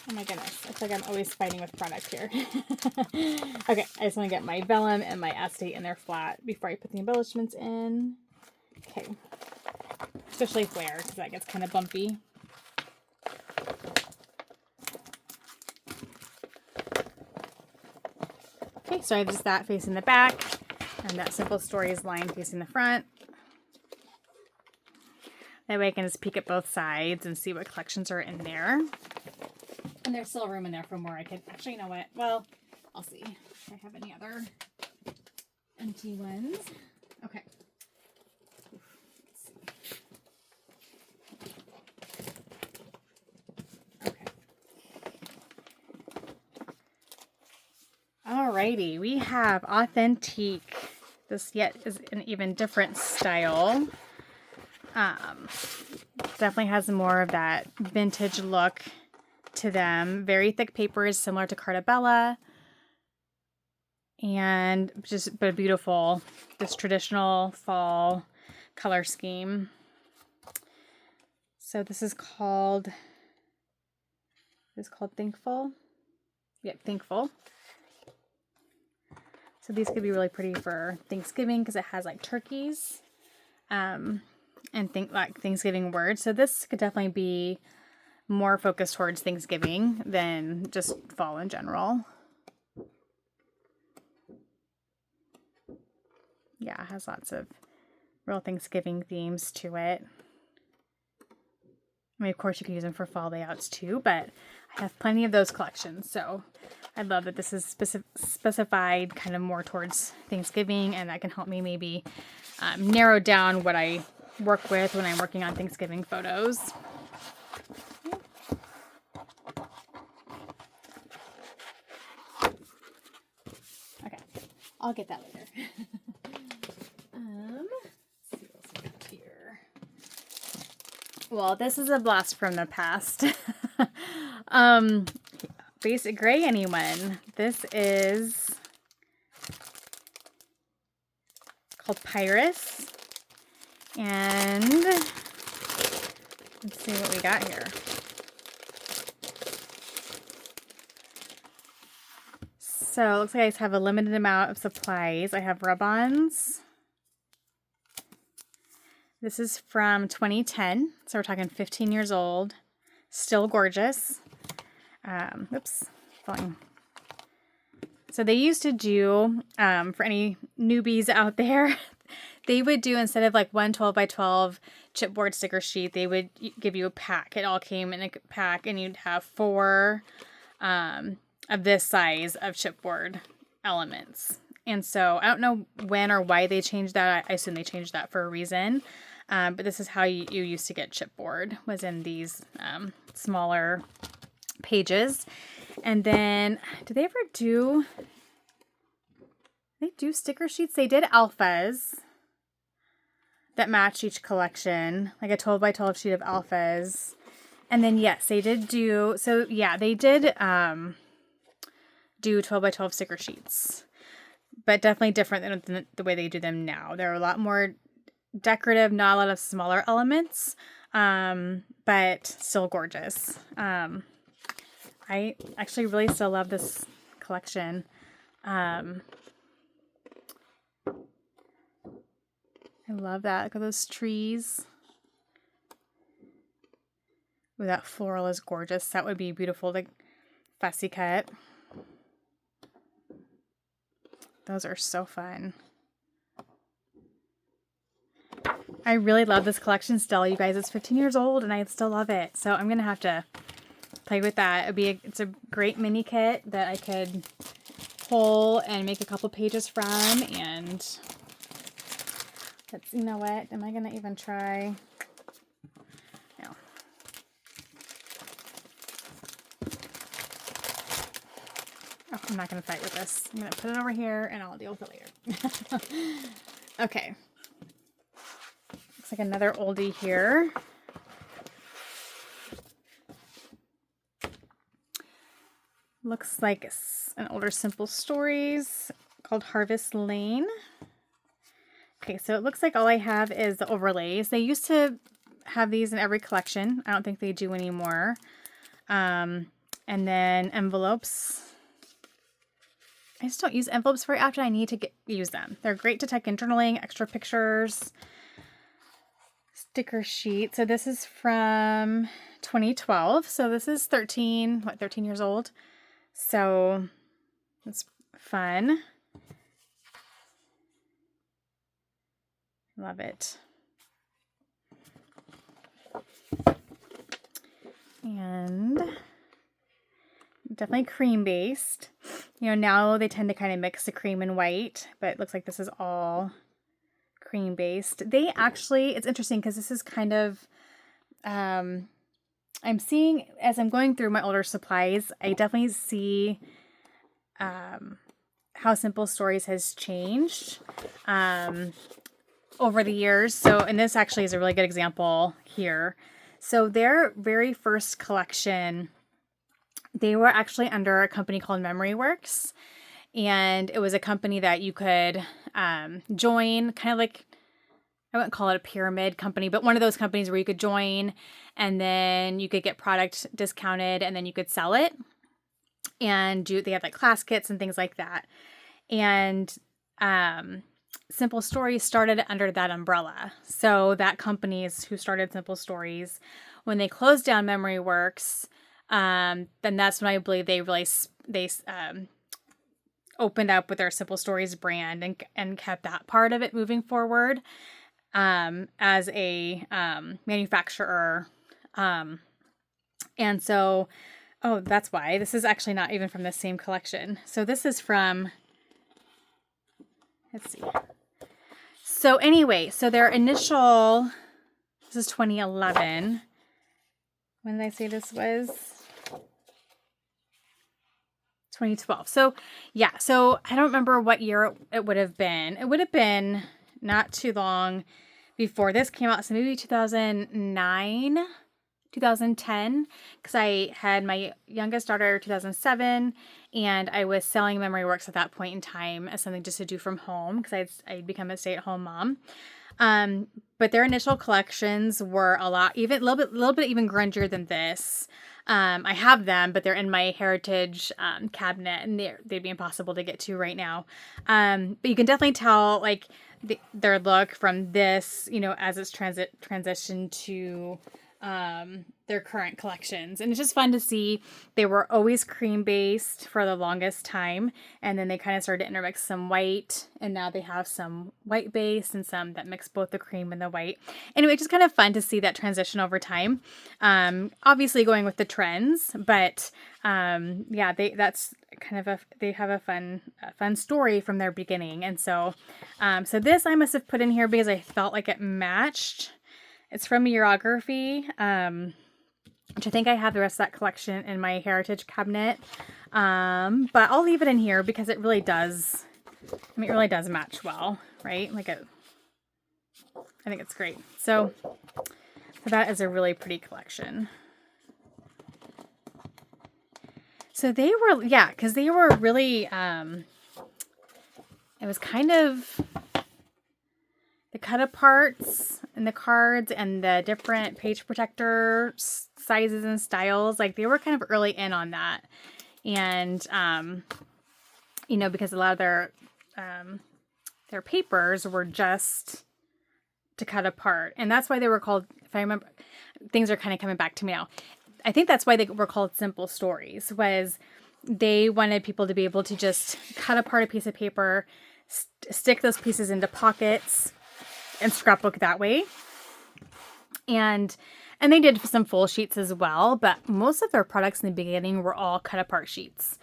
Oh my goodness, I feel like I'm always fighting with product here. Okay, I just want to get my vellum and my acetate in there flat before I put the embellishments in. Okay, especially flare because that gets kind of bumpy. Okay, so I have just that facing the back and that Simple Stories line facing the front. That way I can just peek at both sides and see what collections are in there. And there's still room in there for more. I could actually, you know what? Well, I'll see if I have any other empty ones. Okay. Let's see. Okay. Alrighty, we have Authentique. This yet is an even different style. Definitely has more of that vintage look to them. Very thick papers, similar to Carta Bella, and but beautiful. This traditional fall color scheme. So this is called Thinkful. Yep, Thinkful. So these could be really pretty for Thanksgiving because it has like turkeys, and like Thanksgiving words. So this could definitely be more focused towards Thanksgiving than just fall in general. Yeah, it has lots of real Thanksgiving themes to it. I mean, of course, you can use them for fall layouts too, but I have plenty of those collections. So I love that this is specified kind of more towards Thanksgiving, and that can help me maybe narrow down what I work with when I'm working on Thanksgiving photos. Okay, I'll get that later. Let's see what else we got here. Well, this is a blast from the past. Basic Gray, anyone? This is called Pyrus. And let's see what we got here. So it looks like I just have a limited amount of supplies. I have rub-ons. This is from 2010, so we're talking 15 years old. Still gorgeous. Oops, falling. So they used to do, for any newbies out there, they would do, instead of like one 12x12 chipboard sticker sheet, they would give you a pack. It all came in a pack, and you'd have 4 of this size of chipboard elements. And so I don't know when or why they changed that. I assume they changed that for a reason. But this is how you used to get chipboard, was in these smaller pages. And then, did they ever do sticker sheets? They did alphas that match each collection, like a 12x12 sheet of alphas. And then, yes, they did do, so yeah, they did do 12x12 sticker sheets, but definitely different than the way they do them now. They're a lot more decorative, not a lot of smaller elements, but still gorgeous. I actually really still love this collection. I love that. Look at those trees. Ooh, that floral is gorgeous. That would be beautiful to fussy cut. Those are so fun. I really love this collection still, you guys. It's 15 years old and I still love it. So I'm going to have to play with that. It's a great mini kit that I could pull and make a couple pages from. And you know what? Am I going to even try? No. Oh, I'm not going to fight with this. I'm going to put it over here and I'll deal with it later. Okay. Looks like another oldie here. Looks like an older Simple Stories called Harvest Lane. Okay, so it looks like all I have is the overlays. They used to have these in every collection. I don't think they do anymore. And then envelopes. I just don't use envelopes very often. I need to use them. They're great to tuck in journaling, extra pictures, sticker sheet. So this is from 2012. So this is 13 years old. So it's fun. Love it. And definitely cream based. You know, now they tend to kind of mix the cream and white, but it looks like this is all cream based. They actually, it's interesting because this is kind of, I'm seeing as I'm going through my older supplies, I definitely see how Simple Stories has changed over the years. So, and this actually is a really good example here. So their very first collection, they were actually under a company called MemoryWorks. And it was a company that you could join, kind of like, I wouldn't call it a pyramid company, but one of those companies where you could join and then you could get product discounted and then you could sell it. And they have like class kits and things like that. And Simple Stories started under that umbrella. So that companies who started Simple Stories, when they closed down MemoryWorks, then that's when I believe they opened up with their Simple Stories brand and kept that part of it moving forward as a manufacturer. And so, oh, that's why. This is actually not even from the same collection. So this is from, let's see. So anyway, so their initial, this is 2011. When did I say this was? 2012. So yeah, so I don't remember what year it would have been. It would have been not too long before this came out. So maybe 2009, 2010, because I had my youngest daughter 2007 and I was selling MemoryWorks at that point in time as something just to do from home because I'd become a stay-at-home mom. But their initial collections were a little bit even grungier than this. I have them, but they're in my heritage cabinet, and they'd be impossible to get to right now. But you can definitely tell like their look from this, you know, as it's transitioned to their current collections. And it's just fun to see. They were always cream based for the longest time, and then they kind of started to intermix some white, and now they have some white based and some that mix both the cream and the white. Anyway, it's just kind of fun to see that transition over time. Obviously going with the trends, but yeah, they have a fun story from their beginning. And so so this I must have put in here because I felt like it matched. It's from Urography, which I think I have the rest of that collection in my heritage cabinet. But I'll leave it in here because it really does, I mean, it really does match well, right? I think it's great. So that is a really pretty collection. So they were, yeah, because they were really, it was kind of the cut aparts and the cards and the different page protector sizes and styles. Like they were kind of early in on that. And, you know, because a lot of their papers were just to cut apart. And that's why they were called, if I remember, things are kind of coming back to me now. I think that's why they were called Simple Stories, was they wanted people to be able to just cut apart a piece of paper, stick those pieces into pockets, and scrapbook that way. And they did some full sheets as well, but most of their products in the beginning were all cut apart sheets.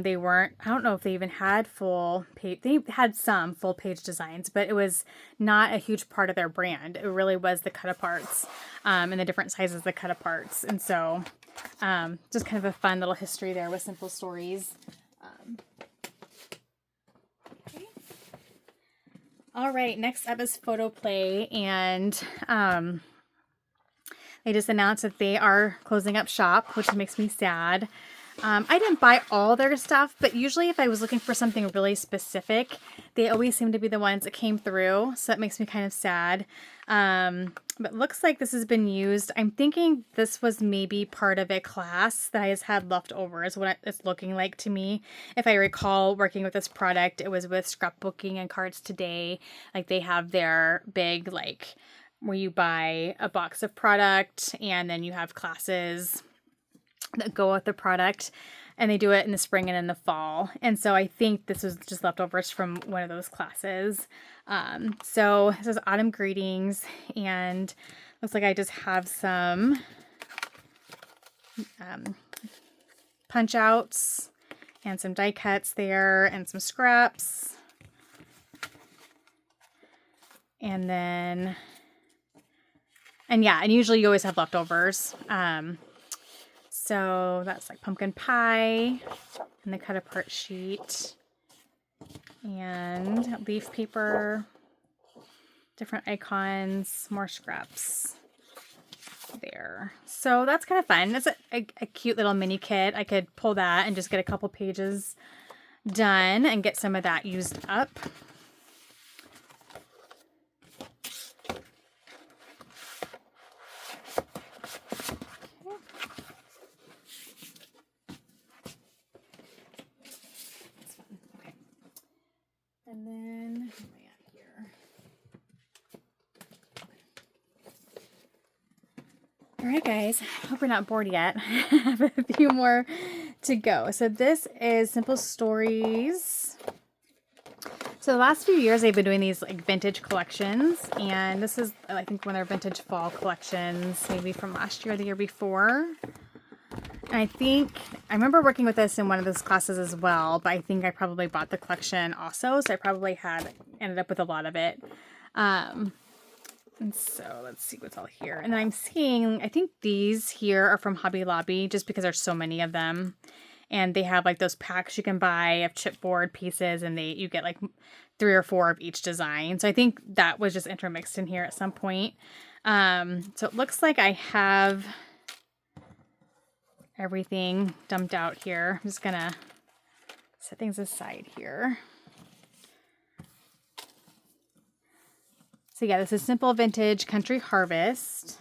They weren't, I don't know if they even had full page, they had some full page designs, but it was not a huge part of their brand. It really was the cut aparts, and the different sizes of the cut aparts. And so, just kind of a fun little history there with Simple Stories. Okay. All right, next up is Photoplay, and, they just announced that they are closing up shop, which makes me sad. I didn't buy all their stuff, but usually if I was looking for something really specific, they always seem to be the ones that came through. So that makes me kind of sad. But looks like this has been used. I'm thinking this was maybe part of a class that I just had left over is what it's looking like to me. If I recall working with this product, it was with Scrapbooking and Cards Today. Like they have their big, like, where you buy a box of product and then you have classes that go with the product, and they do it in the spring and in the fall. And so I think this was just leftovers from one of those classes. So this is Autumn Greetings, and looks like I just have some punch outs and some die cuts there and some scraps. And then and yeah, and usually you always have leftovers. So that's like pumpkin pie and the cut apart sheet and leaf paper, different icons, more scraps there. So that's kind of fun. It's a cute little mini kit. I could pull that and just get a couple pages done and get some of that used up. And then, where am I at here? All right, guys, hope we're not bored yet. I have a few more to go. So this is Simple Stories. So the last few years, they've been doing these like vintage collections, and this is, I think, one of their vintage fall collections, maybe from last year or the year before. And I remember working with this in one of those classes as well, but I think I probably bought the collection also, so I probably ended up with a lot of it. And so let's see what's all here. And then I'm seeing, I think these here are from Hobby Lobby, just because there's so many of them. And they have like those packs you can buy of chipboard pieces, and you get like 3 or 4 of each design. So I think that was just intermixed in here at some point. So it looks like I have everything dumped out here. I'm just gonna set things aside here. So yeah, this is Simple Vintage Country Harvest.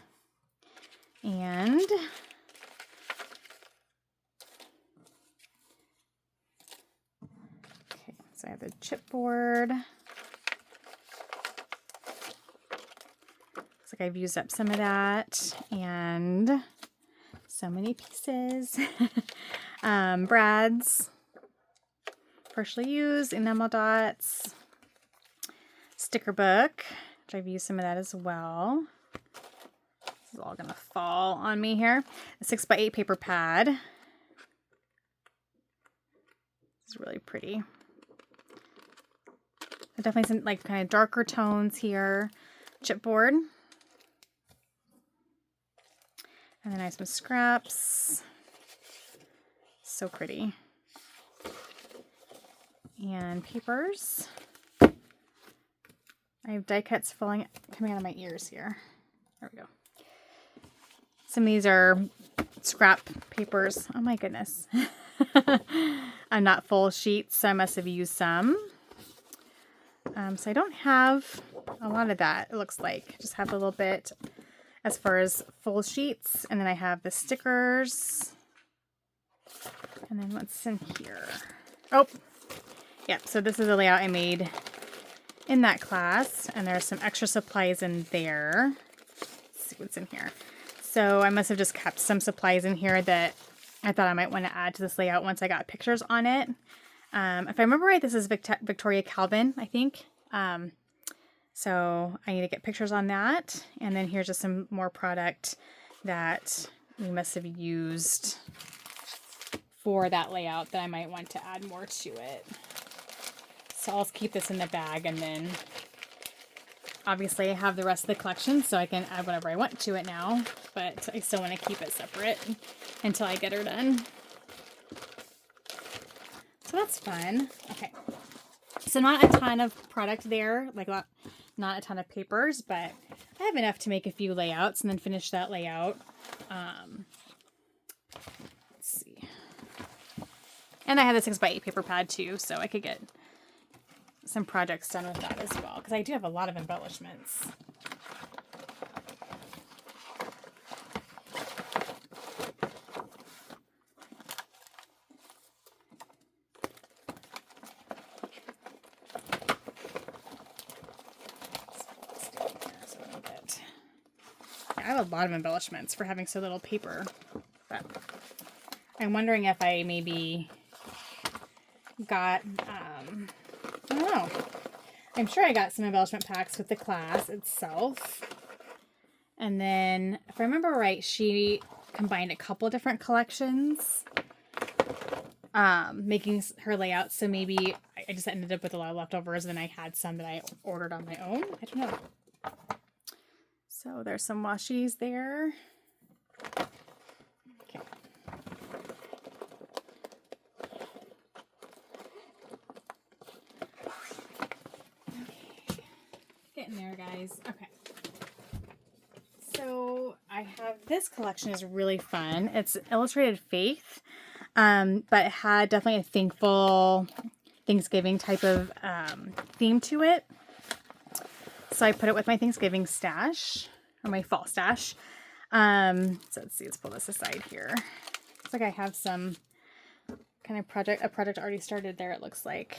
And okay, so I have the chipboard. Looks like I've used up some of that, and so many pieces. Brads, partially used, enamel dots, sticker book, which I've used some of that as well. This is all gonna fall on me here. A 6x8 paper pad. It's really pretty. Definitely some like kind of darker tones here. Chipboard. And then I have some scraps. So pretty. And papers. I have die cuts coming out of my ears here. There we go. Some of these are scrap papers. Oh my goodness. I'm not full sheets, so I must have used some. So I don't have a lot of that, it looks like. Just have a little bit as far as full sheets. And then I have the stickers. And then what's in here? Oh, yeah. So this is a layout I made in that class. And there's some extra supplies in there. Let's see what's in here. So I must have just kept some supplies in here that I thought I might want to add to this layout once I got pictures on it. If I remember right, this is Victoria Calvin, I think. So I need to get pictures on that. And then here's just some more product that we must have used for that layout that I might want to add more to it. So I'll keep this in the bag, and then obviously I have the rest of the collection so I can add whatever I want to it now, but I still want to keep it separate until I get her done. So that's fun. Okay. So not a ton of product there, like not a ton of papers, but I have enough to make a few layouts and then finish that layout. Let's see. And I have the 6x8 paper pad too, so I could get some projects done with that as well, because I do have a lot of embellishments. I have a lot of embellishments for having so little paper, but I'm wondering if I maybe got, I don't know. I'm sure I got some embellishment packs with the class itself. And then, if I remember right, she combined a couple different collections, making her layout. So maybe I just ended up with a lot of leftovers, and then I had some that I ordered on my own. I don't know. So there's some washies there. Okay. Getting there, guys. Okay. So I have this collection is really fun. It's Illustrated Faith, but it had definitely a thankful Thanksgiving type of theme to it. So I put it with my Thanksgiving stash, or my fall stash. So let's see, let's pull this aside here. Looks like I have some kind of a project already started there, it looks like.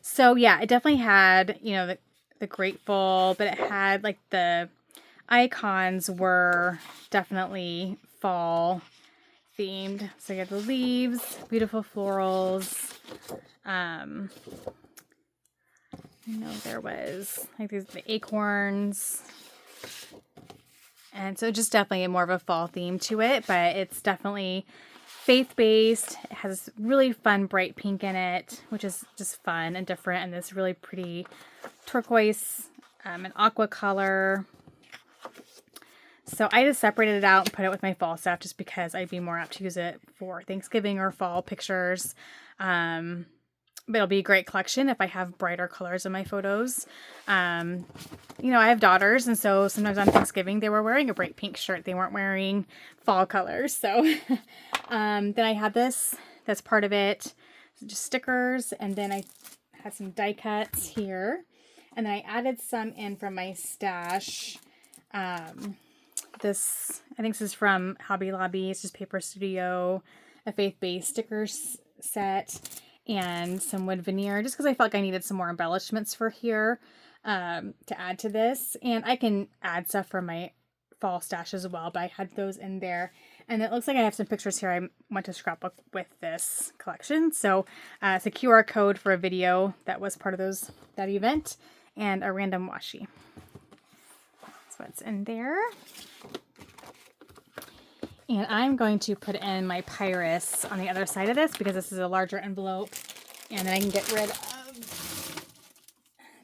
So yeah, it definitely had, you know, the grateful, but it had like the icons were definitely fall themed. So you have the leaves, beautiful florals. I know there was like the acorns, and so just definitely more of a fall theme to it, but it's definitely faith-based. It has really fun bright pink in it, which is just fun and different, and this really pretty turquoise and aqua color. So I just separated it out and put it with my fall stuff just because I'd be more apt to use it for Thanksgiving or fall pictures. But it'll be a great collection if I have brighter colors in my photos. You know, I have daughters, and so sometimes on Thanksgiving they were wearing a bright pink shirt. They weren't wearing fall colors. So then I had this. That's part of it. Just stickers, and then I had some die cuts here. And then I added some in from my stash. I think this is from Hobby Lobby. It's just Paper Studio, a faith-based stickers set, and some wood veneer, just because I felt like I needed some more embellishments for here to add to this. And I can add stuff from my fall stash as well, but I had those in there. And it looks like I have some pictures here I went to scrapbook with this collection. So it's a QR code for a video that was part of that event, and a random washi. That's what's in there. And I'm going to put in my Pyrus on the other side of this because this is a larger envelope, and then I can get rid of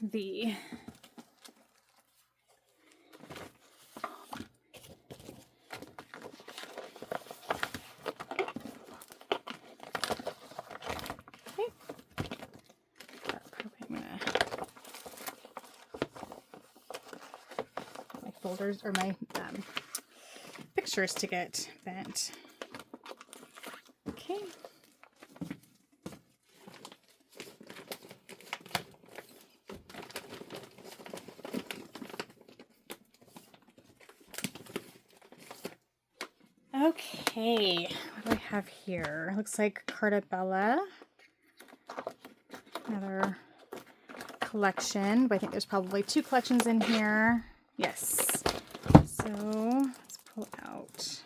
the my folders or my pictures to get bent. Okay. Okay, what do I have here? Looks like Carta Bella. Another collection, but I think there's probably 2 collections in here. Yes. So let's pull out.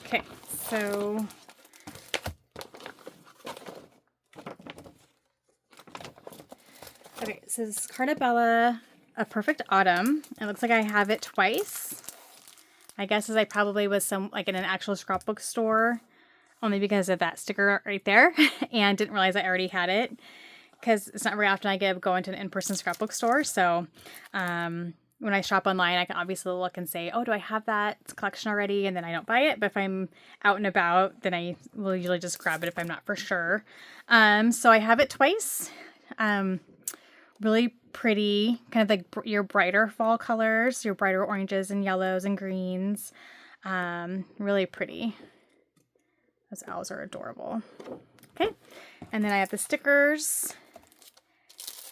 Okay, so This is Carta Bella, A Perfect Autumn. It looks like I have it twice. My guess is I probably was in an actual scrapbook store, only because of that sticker right there, and didn't realize I already had it, because it's not very often I go into an in-person scrapbook store. So when I shop online, I can obviously look and say, oh, do I have that collection already? And then I don't buy it. But if I'm out and about, then I will usually just grab it if I'm not for sure. So I have it twice. Really pretty, kind of like your brighter fall colors, your brighter oranges and yellows and greens. Really pretty. Those owls are adorable. Okay, and then I have the stickers,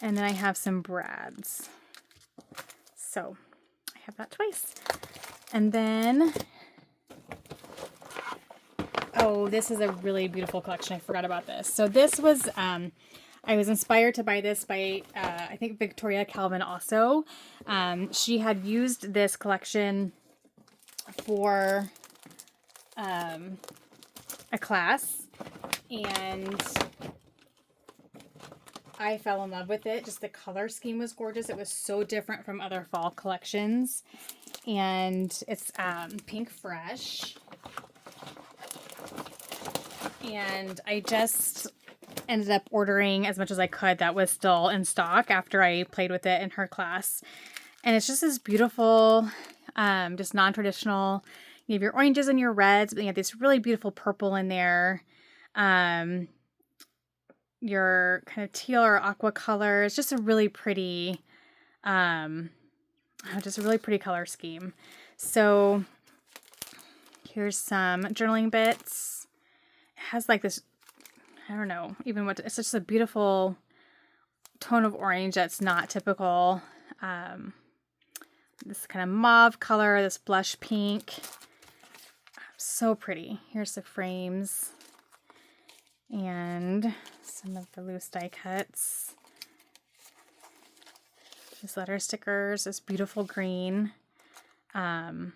and then I have some brads. So I have that twice. And then, oh, this is a really beautiful collection. I forgot about this. So this was, I was inspired to buy this by, I think, Victoria Calvin also. She had used this collection for a class, and I fell in love with it. Just the color scheme was gorgeous. It was so different from other fall collections. And it's Pink Fresh. And I just ended up ordering as much as I could that was still in stock after I played with it in her class. And it's just this beautiful, just non-traditional. You have your oranges and your reds, but you have this really beautiful purple in there. Your kind of teal or aqua color. It's just a really pretty, just a really pretty color scheme. So here's some journaling bits. It has like this, I don't know, it's just a beautiful tone of orange that's not typical. This kind of mauve color, this blush pink. So pretty. Here's the frames. And some of the loose die cuts. These letter stickers, this beautiful green. I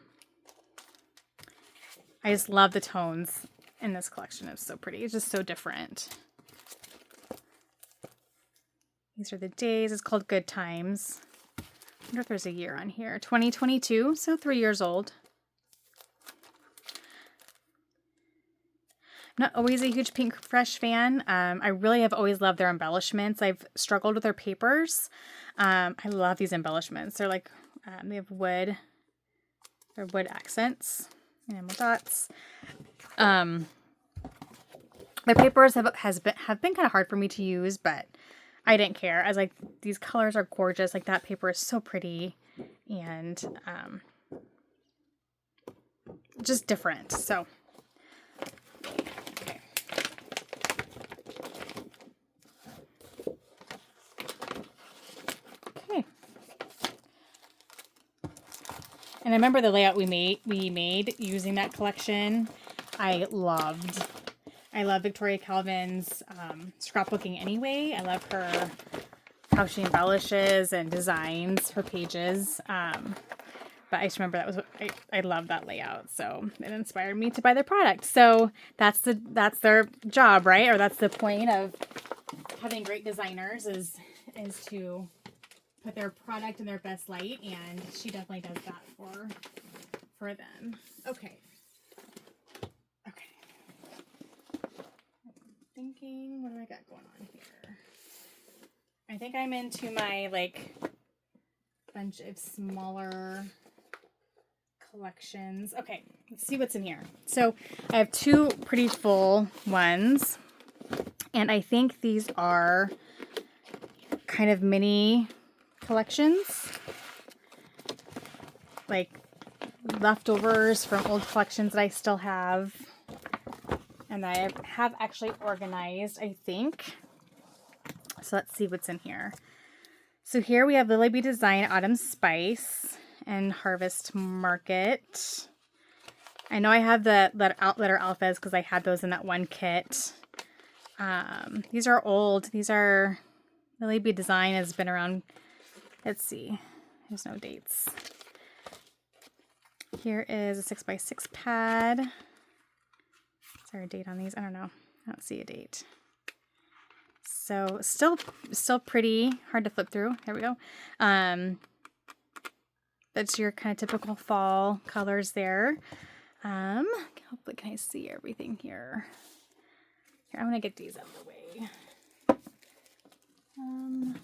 just love the tones in this collection. It's so pretty. It's just so different. These are the days. It's called Good Times. I wonder if there's a year on here. 2022, so 3 years old. I'm not always a huge Pink Fresh fan. I really have always loved their embellishments. I've struggled with their papers. I love these embellishments. They're like, they have wood. They're wood accents, enamel dots. Their papers have been kind of hard for me to use, but I didn't care. I was like, these colors are gorgeous. Like, that paper is so pretty and just different. So. And I remember the layout we made using that collection. I love Victoria Calvin's scrapbooking anyway. I love how she embellishes and designs her pages. But I just remember I love that layout. So it inspired me to buy their product. So that's their job, right? Or that's the point of having great designers is to put their product in their best light, and she definitely does that for them. Okay. I'm thinking, what do I got going on here? I think I'm into my bunch of smaller collections. Okay, let's see what's in here. So I have two pretty full ones, and I think these are kind of mini collections, like leftovers from old collections that I still have, and I have actually organized, I think. So let's see what's in here. So here we have Lily Bee Design Autumn Spice and Harvest Market. I know I have the letter alphas because I had those in that one kit. These are old. These are Lily Bee Design has been around. Let's see. There's no dates. Here is a 6x6 pad. Is there a date on these? I don't know. I don't see a date. So still pretty hard to flip through. There we go. That's your kind of typical fall colors there. Hopefully, can I see everything here? Here, I'm gonna get these out of the way.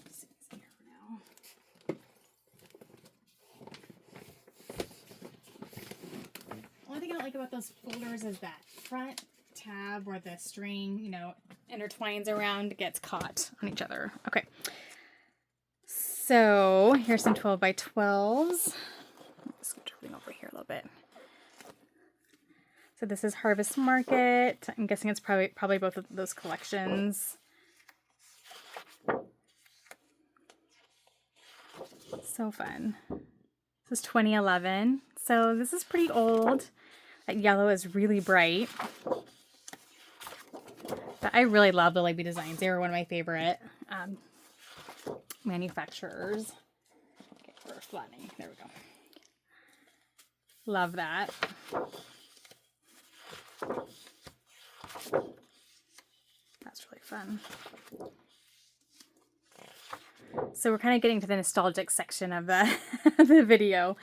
Let's see what's in here for now. Only thing I don't like about those folders is that front tab where the string, you know, intertwines around, gets caught on each other. Okay. So here's some 12 by 12s. Let's turn over here a little bit. So this is Harvest Market. I'm guessing it's probably both of those collections. So fun. This is 2011. So this is pretty old. That yellow is really bright. But I really love the Libby designs. They were one of my favorite manufacturers. Okay, we're flattening. There we go. Love that. That's really fun. So we're kind of getting to the nostalgic section of the, the video.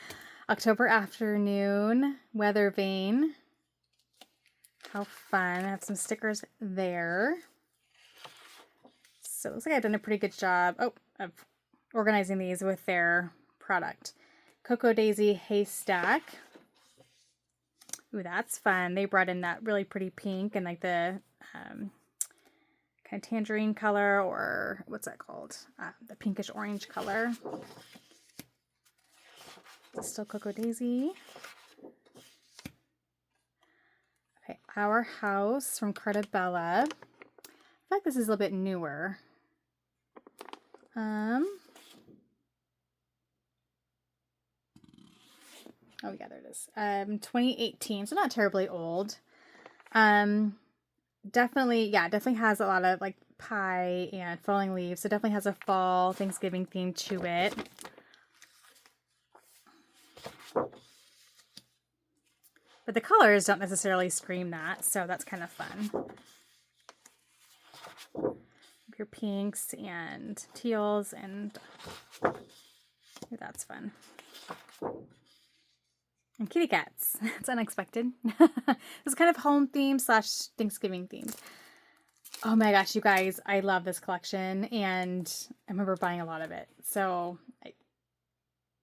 October Afternoon, Weather Vane. How fun. I have some stickers there. So it looks like I've done a pretty good job of organizing these with their product. Cocoa Daisy Haystack. Ooh, that's fun. They brought in that really pretty pink and like the kind of tangerine color, or what's that called? The pinkish orange color. Still Cocoa Daisy. Okay, Our House from Carta Bella. I feel like this is a little bit newer. Oh yeah, there it is. 2018, so not terribly old. Definitely has a lot of like pie and falling leaves. So definitely has a fall Thanksgiving theme to it. But the colors don't necessarily scream that, so that's kind of fun. Your pinks and teals, and that's fun. And kitty cats. It's unexpected. It's kind of home themed / Thanksgiving themed. Oh my gosh, you guys, I love this collection, and I remember buying a lot of it. So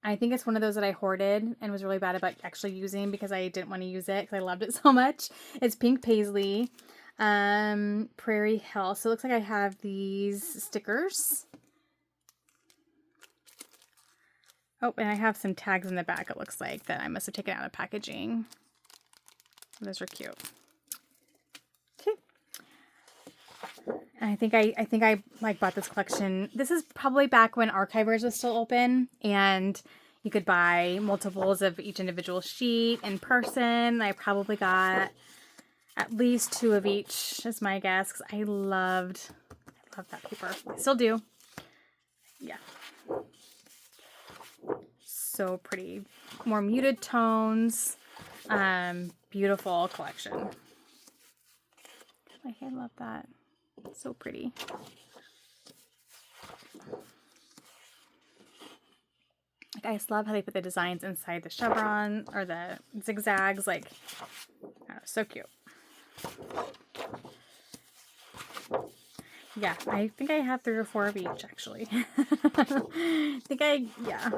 I think it's one of those that I hoarded and was really bad about actually using because I didn't want to use it because I loved it so much. It's Pink Paisley, Prairie Hill. So it looks like I have these stickers. Oh, and I have some tags in the back, it looks like, that I must have taken out of packaging. Those are cute. Okay. And I think I like bought this collection. This is probably back when Archivers was still open and you could buy multiples of each individual sheet in person. I probably got at least 2 of each, is my guess, because I love that paper. I still do. Yeah. So pretty. More muted tones. Beautiful collection. I love that. So pretty. Like, I just love how they put the designs inside the chevron or the zigzags. Like, oh, so cute. Yeah, I think I have 3 or 4 of each, actually. Yeah.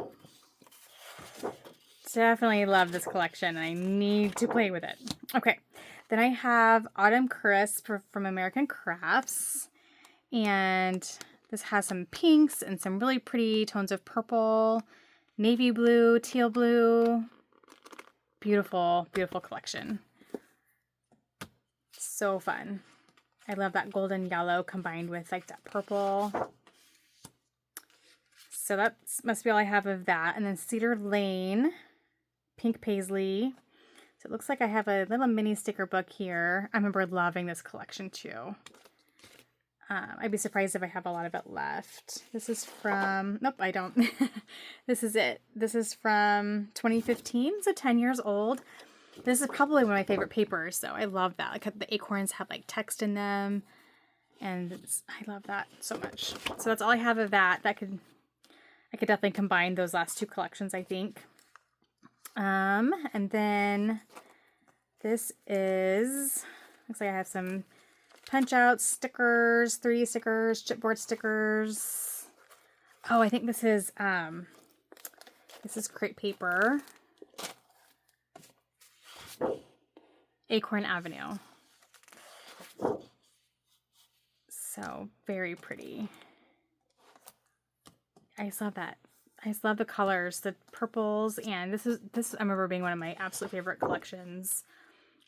Definitely love this collection, and I need to play with it. Okay, then I have Autumn Crisp from American Crafts, and this has some pinks and some really pretty tones of purple, navy blue, teal blue. Beautiful, beautiful collection. So fun. I love that golden yellow combined with like that purple. So that must be all I have of that. And then Cedar Lane, Pink Paisley. So it looks like I have a little mini sticker book here. I remember loving this collection too. I'd be surprised if I have a lot of it left. This is from, nope, I don't. This is it. This is from 2015, so 10 years old. This is probably one of my favorite papers, so I love that. Like the acorns have like text in them. And I love that so much. So that's all I have of that. I could definitely combine those last two collections, I think. And then this is, looks like I have some punch outs, stickers, 3D stickers, chipboard stickers. Oh, I think this is crepe paper. Acorn Avenue. So very pretty. I just love that. I just love the colors, the purples, and this I remember being one of my absolute favorite collections.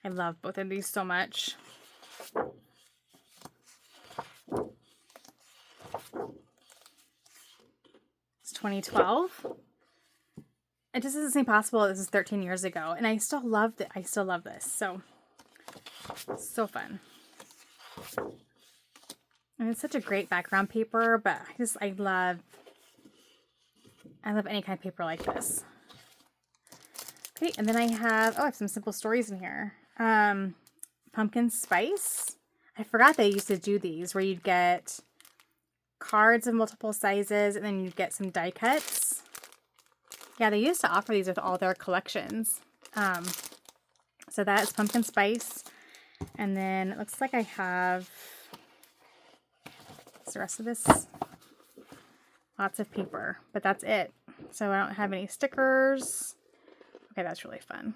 I love both of these so much. It's 2012. It just doesn't seem possible. This is 13 years ago, and I still love it. I still love this. So fun. And it's such a great background paper, but I love any kind of paper like this. Okay, and then I have some simple stories in here. Pumpkin Spice. I forgot they used to do these where you'd get cards of multiple sizes and then you'd get some die cuts. Yeah, they used to offer these with all their collections. So that is Pumpkin Spice. And then it looks like I have the rest of this. Lots of paper, but that's it. So I don't have any stickers. Okay, that's really fun.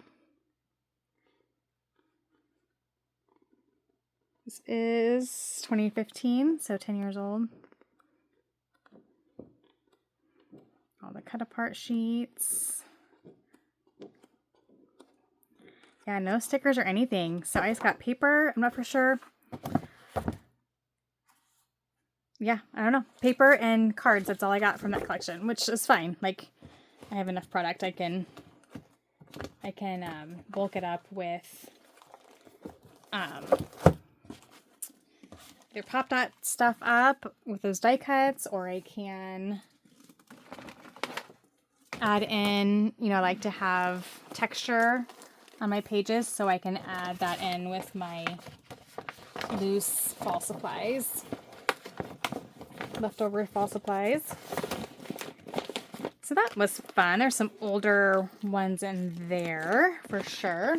This is 2015, so 10 years old. All the cut apart sheets. Yeah, no stickers or anything. So I just got paper. I'm not for sure. Yeah, I don't know. Paper and cards. That's all I got from that collection, which is fine. Like, I have enough product. I can bulk it up with either pop that stuff up with those die cuts, or I can add in, I like to have texture on my pages, so I can add that in with my loose fall supplies, leftover fall supplies. So that was fun. There's some older ones in there for sure.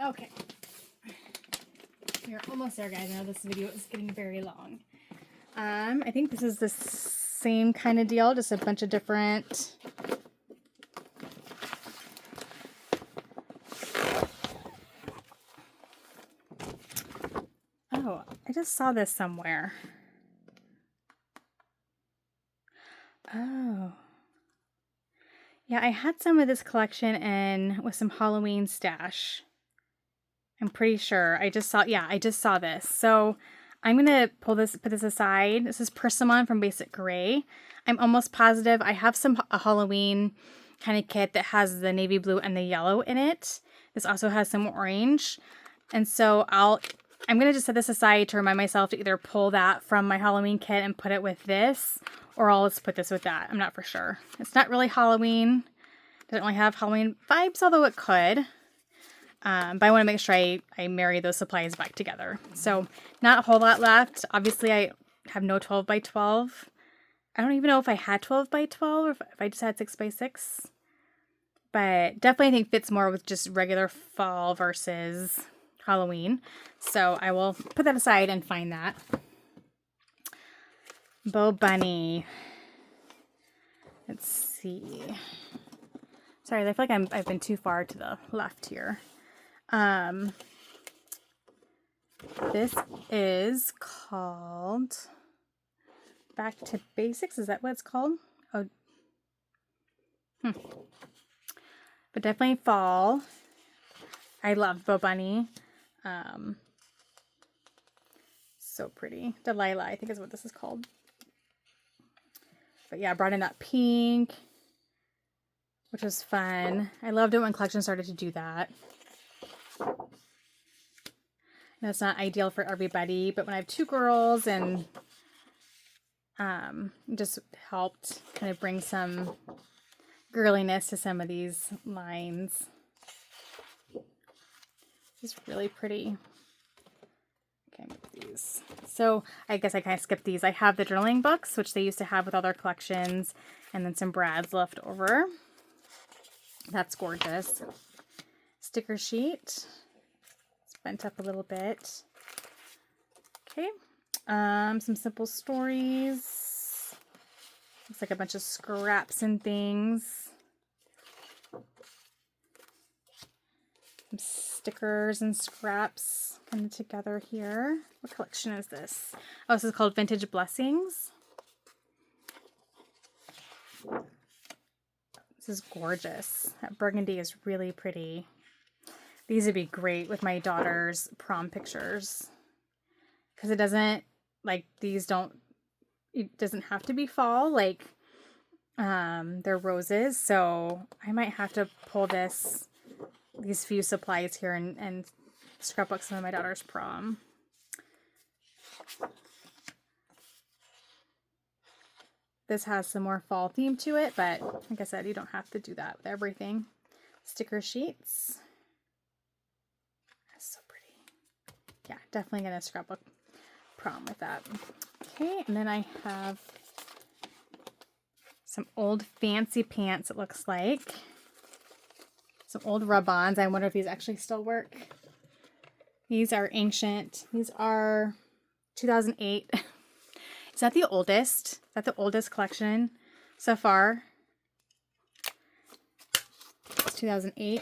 Okay. We're almost there, guys. I know this video is getting very long. I think this is the same kind of deal, just a bunch of different I just saw this somewhere. Oh. Yeah, I had some of this collection in with some Halloween stash. I'm pretty sure. I just saw this. So I'm going to put this aside. This is Persimmon from Basic Gray. I'm almost positive I have a Halloween kind of kit that has the navy blue and the yellow in it. This also has some orange. And so I'm going to just set this aside to remind myself to either pull that from my Halloween kit and put it with this, or I'll just put this with that. I'm not for sure. It's not really Halloween. Doesn't really have Halloween vibes, although it could. But I want to make sure I marry those supplies back together. So not a whole lot left. Obviously, I have no 12 by 12. I don't even know if I had 12 by 12 or if I just had 6 by 6. But definitely I think fits more with just regular fall versus Halloween. So I will put that aside and find that. Bo Bunny. Let's see. Sorry, I feel like I've been too far to the left here. This is called Back to Basics. Is that what it's called? Oh, but definitely fall. I love Bo Bunny. So pretty. Delilah, I think is what this is called. But yeah, I brought in that pink, which was fun. I loved it when collections started to do that. And it's not ideal for everybody, but when I have two girls and just helped kind of bring some girliness to some of these lines. It's really pretty. Okay, move these. So I guess I kind of skipped these. I have the journaling books, which they used to have with all their collections, and then some Brads left over. That's gorgeous. Sticker sheet. It's bent up a little bit. Okay. Some simple stories. Looks like a bunch of scraps and things. Some stickers and scraps kind of together here. What collection is this? Oh, this is called Vintage Blessings. This is gorgeous. That burgundy is really pretty. These would be great with my daughter's prom pictures. Because it doesn't, like, these don't, it doesn't have to be fall, like, they're roses. So I might have to pull these few supplies here and scrapbook some of my daughter's prom. This has some more fall theme to it, but like I said, you don't have to do that with everything. Sticker sheets. That's so pretty. Yeah, definitely gonna scrapbook prom with that. Okay, and then I have some old fancy pants, it looks like. Some old rub-ons. I wonder if these actually still work. These are ancient. These are 2008. Is that the oldest? Is that the oldest collection so far? It's 2008.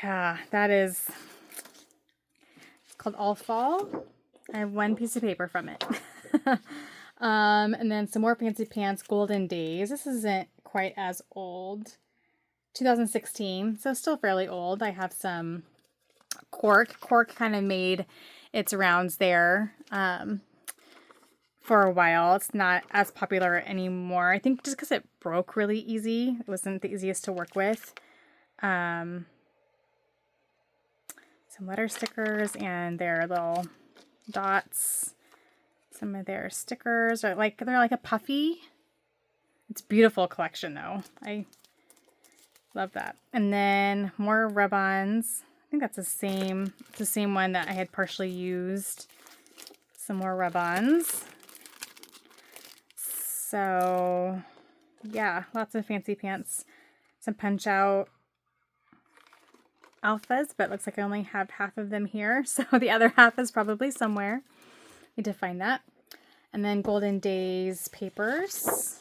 Yeah, that is... It's called All Fall. I have one piece of paper from it. And then some more fancy pants, Golden Days. This isn't quite as old. 2016, so still fairly old. I have some Cork. Cork kind of made its rounds there for a while. It's not as popular anymore. I think just because it broke really easy. It wasn't the easiest to work with. Some letter stickers and their little dots. Some of their stickers are like, they're like a puffy. It's a beautiful collection though. I love that. And then more rub-ons. I think that's the same one that I had partially used. Some more rub-ons. So yeah, lots of fancy pants. Some punch out alphas, but it looks like I only have half of them here. So the other half is probably somewhere. Need to find that. And then Golden Days papers.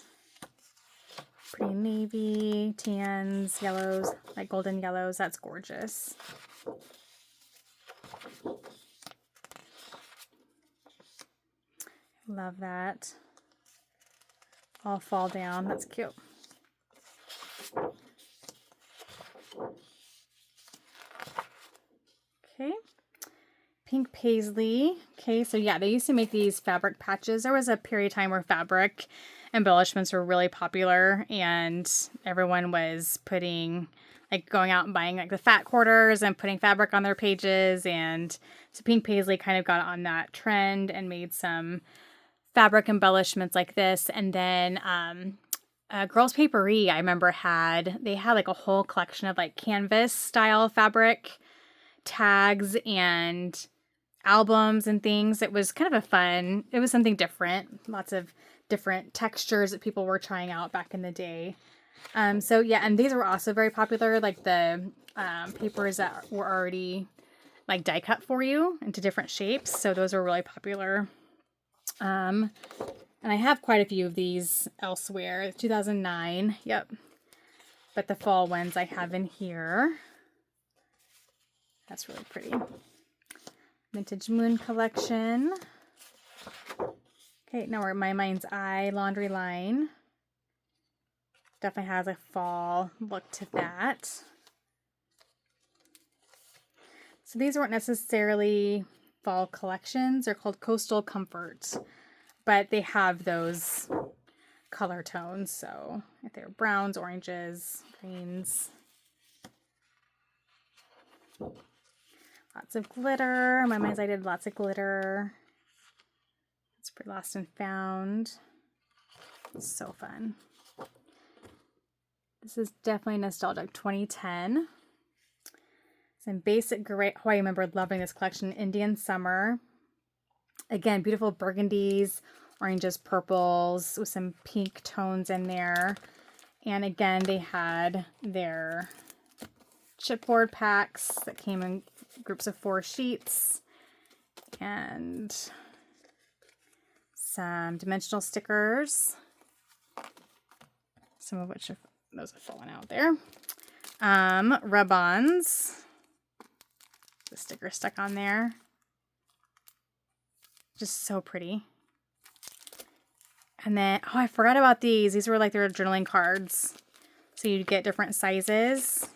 Pretty navy, tans, yellows, like golden yellows. That's gorgeous. Love that. All fall down. That's cute. Okay. Pink paisley. Okay, so yeah, they used to make these fabric patches. There was a period of time where fabric embellishments were really popular and everyone was putting, like, going out and buying like the fat quarters and putting fabric on their pages. And so Pink Paisley kind of got on that trend and made some fabric embellishments like this. And then Girls Paperie, I remember they had like a whole collection of like canvas style fabric tags and albums and things. It was kind of it was something different. Lots of different textures that people were trying out back in the day. So yeah, and these were also very popular, like the papers that were already like die cut for you into different shapes. So those were really popular. And I have quite a few of these elsewhere. 2009, yep. But the fall ones I have in here. That's really pretty. Vintage Moon collection. Okay, now we're at My Mind's Eye laundry line. Definitely has a fall look to that. So these weren't necessarily fall collections. They're called Coastal Comfort, but they have those color tones. So if they're browns, oranges, greens. Lots of glitter. My Mind's Eye did lots of glitter. It's pretty Lost and Found. It's so fun. This is definitely nostalgic. 2010. It's Some basic gray. Oh, I remember loving this collection. Indian Summer. Again, beautiful burgundies, oranges, purples with some pink tones in there. And again, they had their chipboard packs that came in groups of 4 sheets. And some dimensional stickers. Some of which those have fallen out there. Rub-ons. The sticker stuck on there. Just so pretty. And then, oh, I forgot about these. These were like their journaling cards. So you'd get different sizes.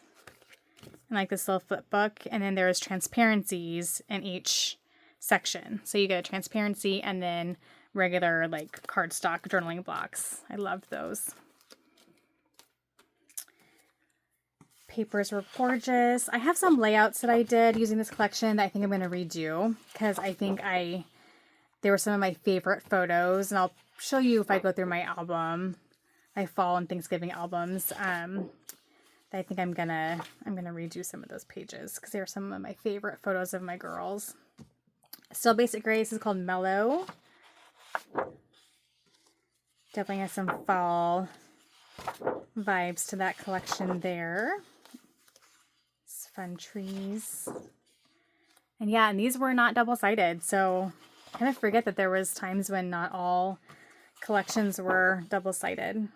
And like this little flip book. And then there's transparencies in each section. So you get a transparency and then regular like cardstock journaling blocks. I loved those. Papers were gorgeous. I have some layouts that I did using this collection that I think I'm going to redo because I think they were some of my favorite photos, and I'll show you if I go through my album, my fall and Thanksgiving albums. I think I'm gonna redo some of those pages because they're some of my favorite photos of my girls. Still Basic Grace is called Mellow. Definitely has some fall vibes to that collection there. It's fun trees. And yeah, and these were not double-sided, so I kind of forget that there was times when not all collections were double-sided.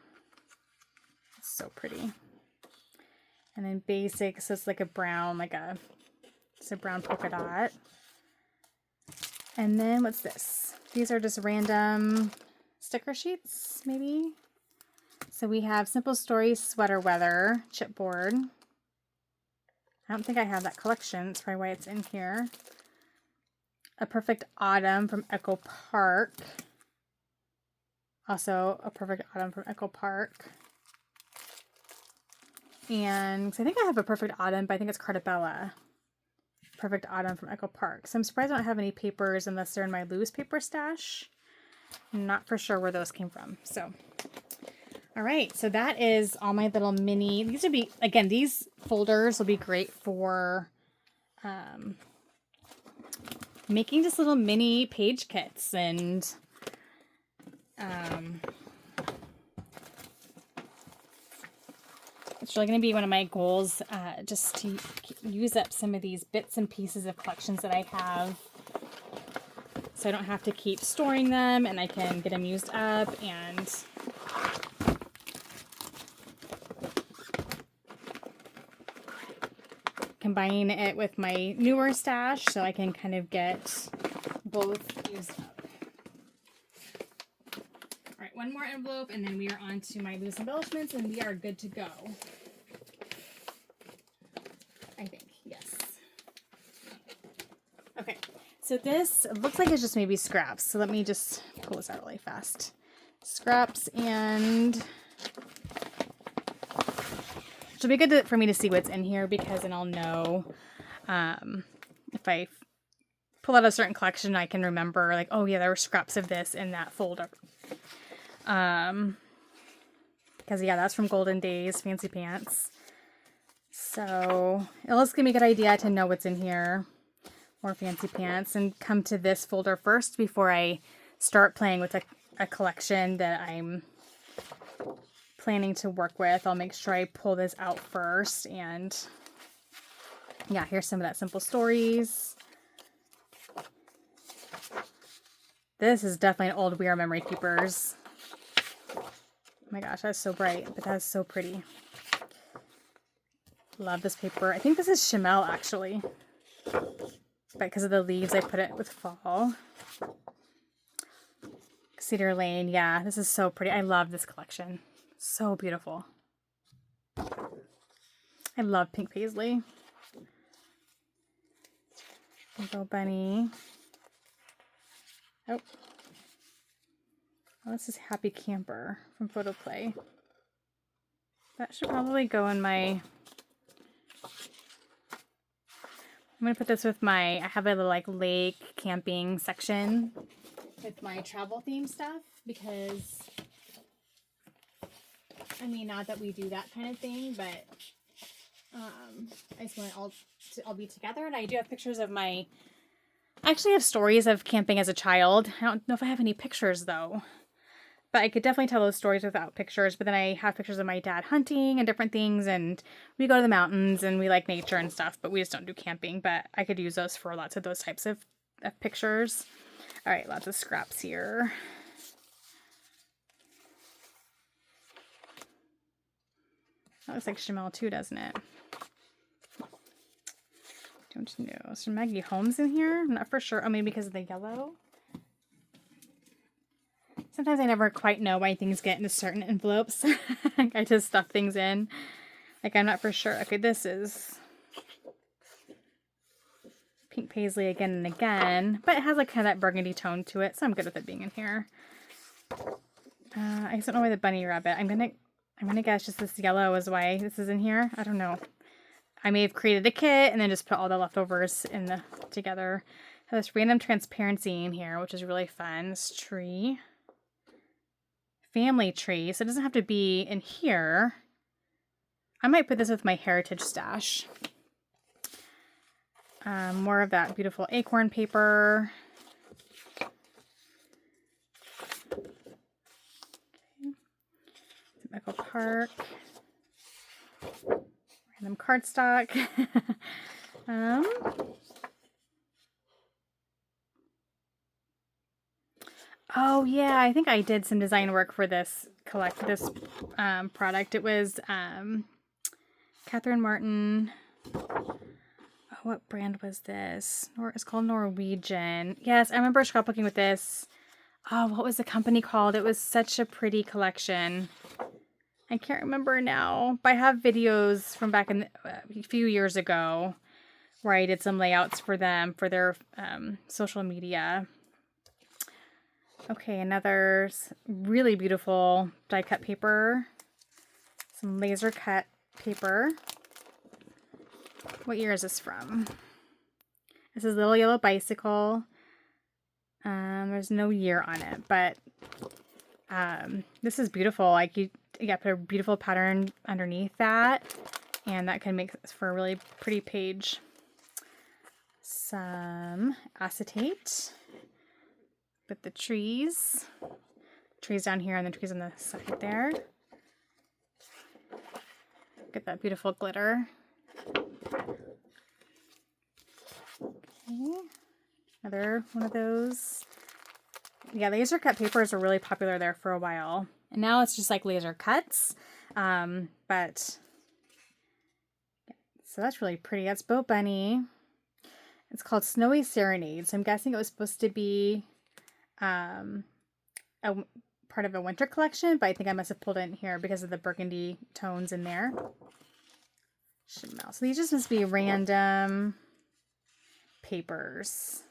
It's so pretty. And then Basic, so it's like a brown, it's a brown polka dot. And then what's this? These are just random sticker sheets, maybe. So we have Simple Stories Sweater Weather chipboard. I don't think I have that collection. That's probably why it's in here. A Perfect Autumn from Echo Park. Also a Perfect Autumn from Echo Park. And I think I have a Perfect Autumn, but I think it's Carta Bella. Perfect Autumn from Echo Park. So I'm surprised I don't have any papers unless they're in my loose paper stash. I'm not for sure where those came from. So, all right. So that is all my little mini. These would be, again, these folders will be great for making just little mini page kits. And it's really going to be one of my goals, just to use up some of these bits and pieces of collections that I have, so I don't have to keep storing them and I can get them used up and combine it with my newer stash so I can kind of get both used up. All right, one more envelope and then we are on to my loose embellishments and we are good to go. I think, yes. Okay, so this looks like it's just maybe scraps. So let me just pull this out really fast. Scraps, and it'll be good for me to see what's in here because then I'll know if I pull out a certain collection, I can remember like, oh yeah, there were scraps of this in that folder. Because yeah, that's from Golden Days Fancy Pants. So it'll just give me a good idea to know what's in here, more Fancy Pants, and come to this folder first before I start playing with a collection that I'm planning to work with. I'll make sure I pull this out first. And yeah, here's some of that Simple Stories. This is definitely an old We Are Memory Keepers. Oh my gosh, that's so bright, but that's so pretty. Love this paper. I think this is Chamel actually, but because of the leaves I put it with fall. Cedar Lane, yeah, this is so pretty. I love this collection. So beautiful. I love Pink Paisley. Little bunny. Oh, this is Happy Camper from Photoplay. That should probably go in my... I'm going to put this with my... I have a little like lake camping section with my travel theme stuff because... I mean, not that we do that kind of thing, but I just want it all to all be together. And I do have pictures of I actually have stories of camping as a child. I don't know if I have any pictures though, but I could definitely tell those stories without pictures. But then I have pictures of my dad hunting and different things, and we go to the mountains and we like nature and stuff, but we just don't do camping. But I could use those for lots of those types of pictures. All right, lots of scraps here. That looks like Chamel too, doesn't it? Don't know. Is there Maggie Holmes in here? I'm not for sure. Oh, maybe because of the yellow. Sometimes I never quite know why things get into certain envelopes. I just stuff things in. Like, I'm not for sure. Okay, this is Pink Paisley again and again. But it has like kind of that burgundy tone to it, so I'm good with it being in here. I just don't know why the bunny rabbit. I'm gonna guess just this yellow is why this is in here. I don't know. I may have created a kit and then just put all the leftovers together. I have this random transparency in here, which is really fun. This tree. Family tree. So it doesn't have to be in here. I might put this with my heritage stash. More of that beautiful acorn paper. Echo Park. Random cardstock. Oh yeah, I think I did some design work for this product. It was Catherine Martin. Oh, what brand was this? It's called Norwegian. Yes, I remember scrapbooking with this. Oh, what was the company called? It was such a pretty collection. I can't remember now, but I have videos from back in a few years ago where I did some layouts for them for their social media. Okay, another really beautiful die cut paper, some laser cut paper. What year is this from? This is Little Yellow Bicycle. There's no year on it, but this is beautiful. Like you put a beautiful pattern underneath that, and that can make for a really pretty page. Some acetate with the trees down here and the trees on the side there. Get that beautiful glitter. Okay. Another one of those. Yeah, laser cut papers were really popular there for a while. And now it's just like laser cuts. But so that's really pretty. That's Bo Bunny. It's called Snowy Serenade. So I'm guessing it was supposed to be a part of a winter collection, but I think I must have pulled it in here because of the burgundy tones in there. Chamel. So these just must be random papers.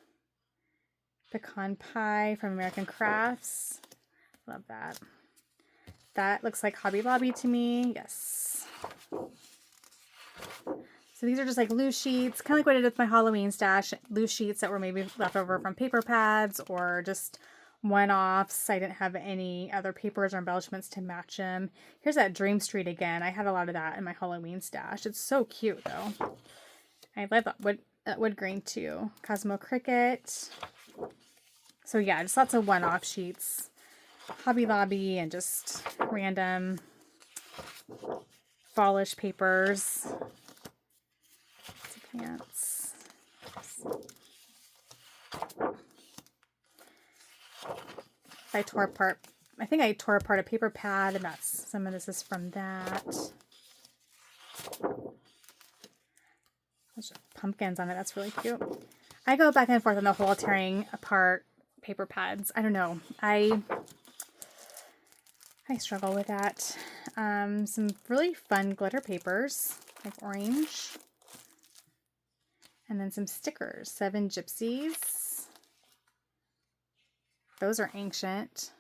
Pecan pie from American Crafts. Love that. That looks like Hobby Lobby to me. Yes. So these are just like loose sheets, kind of like what I did with my Halloween stash. Loose sheets that were maybe left over from paper pads or just one-offs. I didn't have any other papers or embellishments to match them. Here's that Dream Street again. I had a lot of that in my Halloween stash. It's so cute though. I love that wood grain too. Cosmo Cricket. So yeah, just lots of one-off sheets. Hobby Lobby and just random fallish papers. Pants. I tore apart a paper pad, and some of this is from that. There's pumpkins on it. That's really cute. I go back and forth on the whole tearing apart paper pads. I don't know. I struggle with that. Some really fun glitter papers, like orange. And then some stickers. 7 Gypsies. Those are ancient.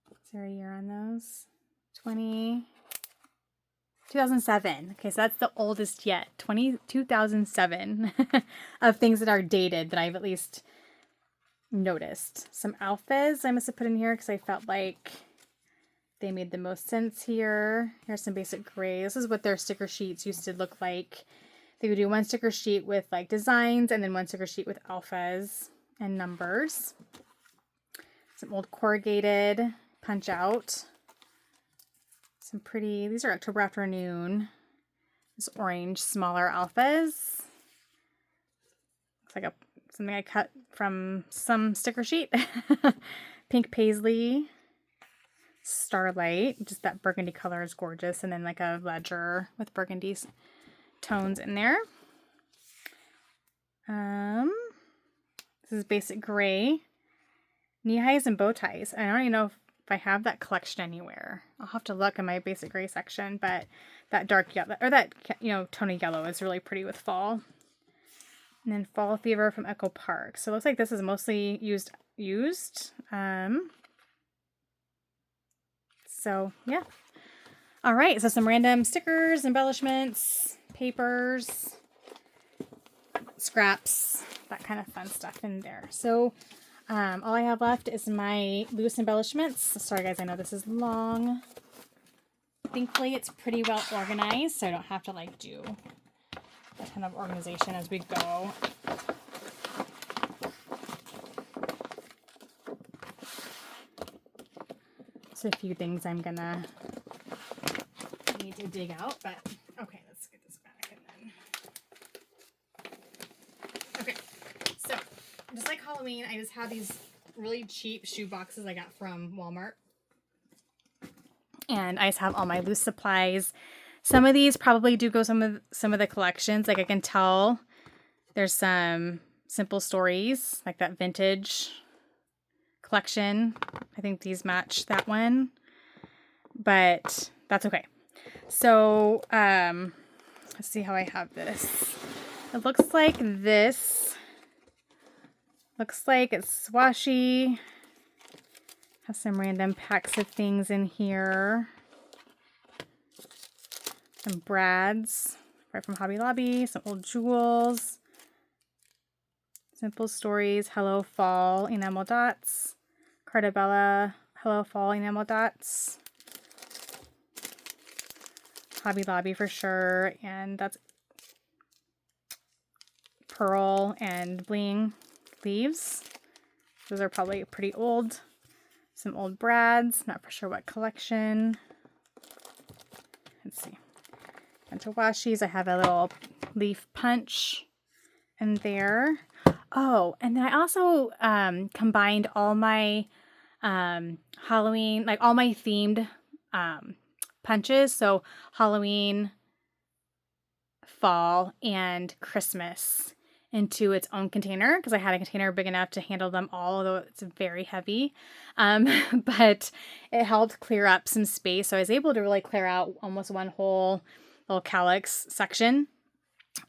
Is there a year on those? 2007. Okay, so that's the oldest yet. 2007 of things that are dated that I've at least noticed. Some Alphas I must have put in here because I felt like they made the most sense here. Here's some basic gray. This is what their sticker sheets used to look like. They would do one sticker sheet with like designs and then one sticker sheet with alphas and numbers. Some old corrugated punch out. Some pretty, these are October Afternoon. This orange, smaller alphas. Looks like something I cut from some sticker sheet. Pink paisley. Starlight, just that burgundy color is gorgeous. And then like a ledger with burgundy tones in there. This is basic gray. Knee highs and bow ties. I don't even know if I have that collection anywhere. I'll have to look in my basic gray section, but that dark yellow, or that, tony yellow is really pretty with fall. And then Fall Fever from Echo Park. So it looks like this is mostly used. So yeah. All right, so some random stickers, embellishments, papers, scraps, that kind of fun stuff in there. So all I have left is my loose embellishments. Sorry guys, I know this is long. Thankfully it's pretty well organized, so I don't have to like do a ton of organization as we go. So a few things I'm gonna need to dig out, but okay, let's get this back and then. Okay, so just like Halloween, I just have these really cheap shoe boxes I got from Walmart. And I just have all my loose supplies. Some of these probably do go some of the collections. Like I can tell there's some Simple Stories, like that vintage collection. I think these match that one, but that's okay. So let's see how I have this. It looks like this. Looks like it's swashy. Has some random packs of things in here. Some Brads right from Hobby Lobby. Some old jewels. Simple Stories. Hello Fall enamel dots. Carta Bella Hello Fall enamel dots. Hobby Lobby for sure, and that's Pearl and Bling leaves. Those are probably pretty old. Some old Brads, not for sure what collection. Let's see. Bunch of washies. I have a little leaf punch in there. Oh, and then I also combined all my Halloween, like all my themed punches. So Halloween, fall, and Christmas into its own container because I had a container big enough to handle them all, although it's very heavy. But it helped clear up some space. So I was able to really clear out almost one whole little calyx section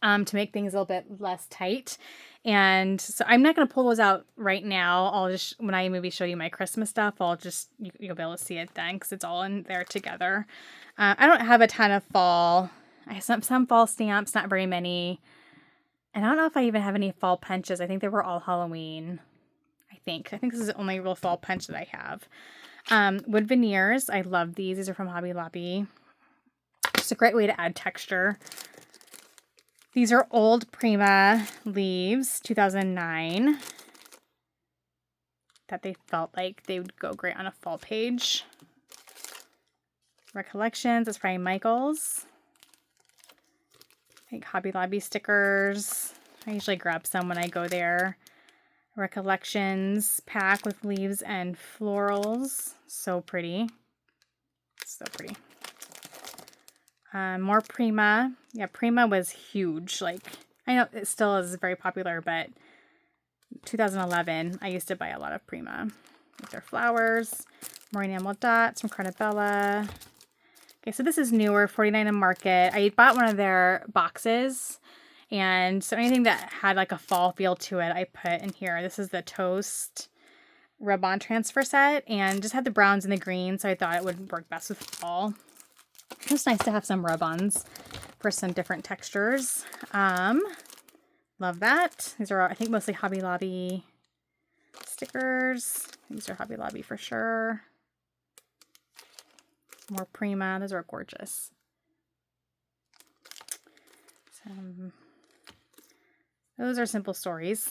to make things a little bit less tight. And so I'm not going to pull those out right now. I'll just, when I maybe show you my Christmas stuff, you'll be able to see it then because it's all in there together. I don't have a ton of fall. I have some fall stamps, not very many. And I don't know if I even have any fall punches. I think they were all Halloween. I think this is the only real fall punch that I have. Wood veneers. I love these. These are from Hobby Lobby. It's a great way to add texture. These are old Prima leaves, 2009, that they felt like they would go great on a fall page. Recollections, that's Brian Michaels. Like Hobby Lobby stickers. I usually grab some when I go there. Recollections pack with leaves and florals. So pretty. So pretty. More Prima. Yeah, Prima was huge. Like, I know it still is very popular, but 2011, I used to buy a lot of Prima. With their flowers. More enamel dots from Carta Bella. Okay, so this is newer, 49 in Market. I bought one of their boxes, and so anything that had like a fall feel to it, I put in here. This is the Toast rub-on transfer set, and just had the browns and the greens, so I thought it would work best with fall. It's nice to have some rub-ons for some different textures. Love that. These are, I think, mostly Hobby Lobby stickers. These are Hobby Lobby for sure. More Prima. Those are gorgeous. Those are Simple Stories.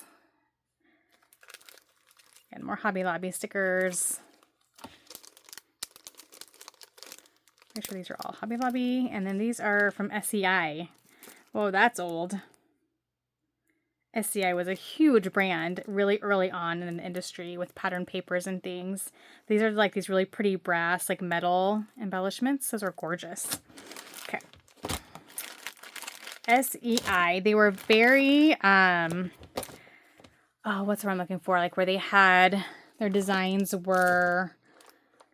And more Hobby Lobby stickers. Make sure these are all Hobby Lobby. And then these are from SEI. Whoa, that's old. SEI was a huge brand really early on in the industry with pattern papers and things. These are like these really pretty brass, like metal embellishments. Those are gorgeous. Okay. SEI, they were very, oh, what's what I'm looking for? Like where they had, their designs were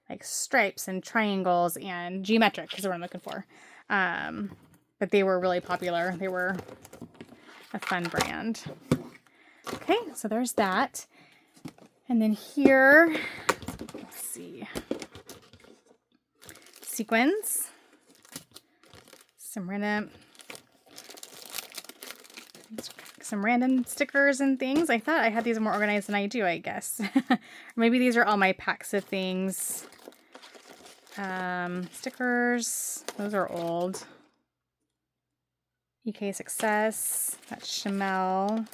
like stripes and triangles and geometric is what I'm looking for. But they were really popular. They were a fun brand. Okay, so there's that. And then here, let's see, sequins, some random stickers and things. I thought I had these more organized than I do, I guess. Maybe these are all my packs of things. Stickers, those are old. EK Success, that's Chamel.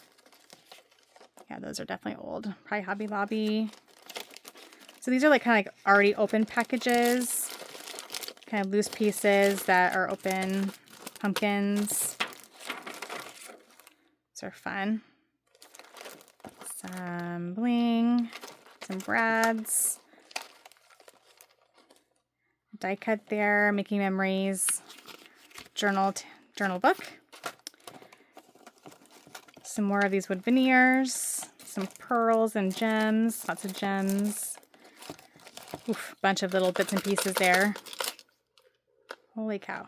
Yeah, those are definitely old. Probably Hobby Lobby. So these are like kind of like already open packages, kind of loose pieces that are open. Pumpkins. These are fun. Some bling, some brads. Die cut there, making memories. Journal book. Some more of these wood veneers. Some pearls and gems. Lots of gems. Oof, bunch of little bits and pieces there. Holy cow.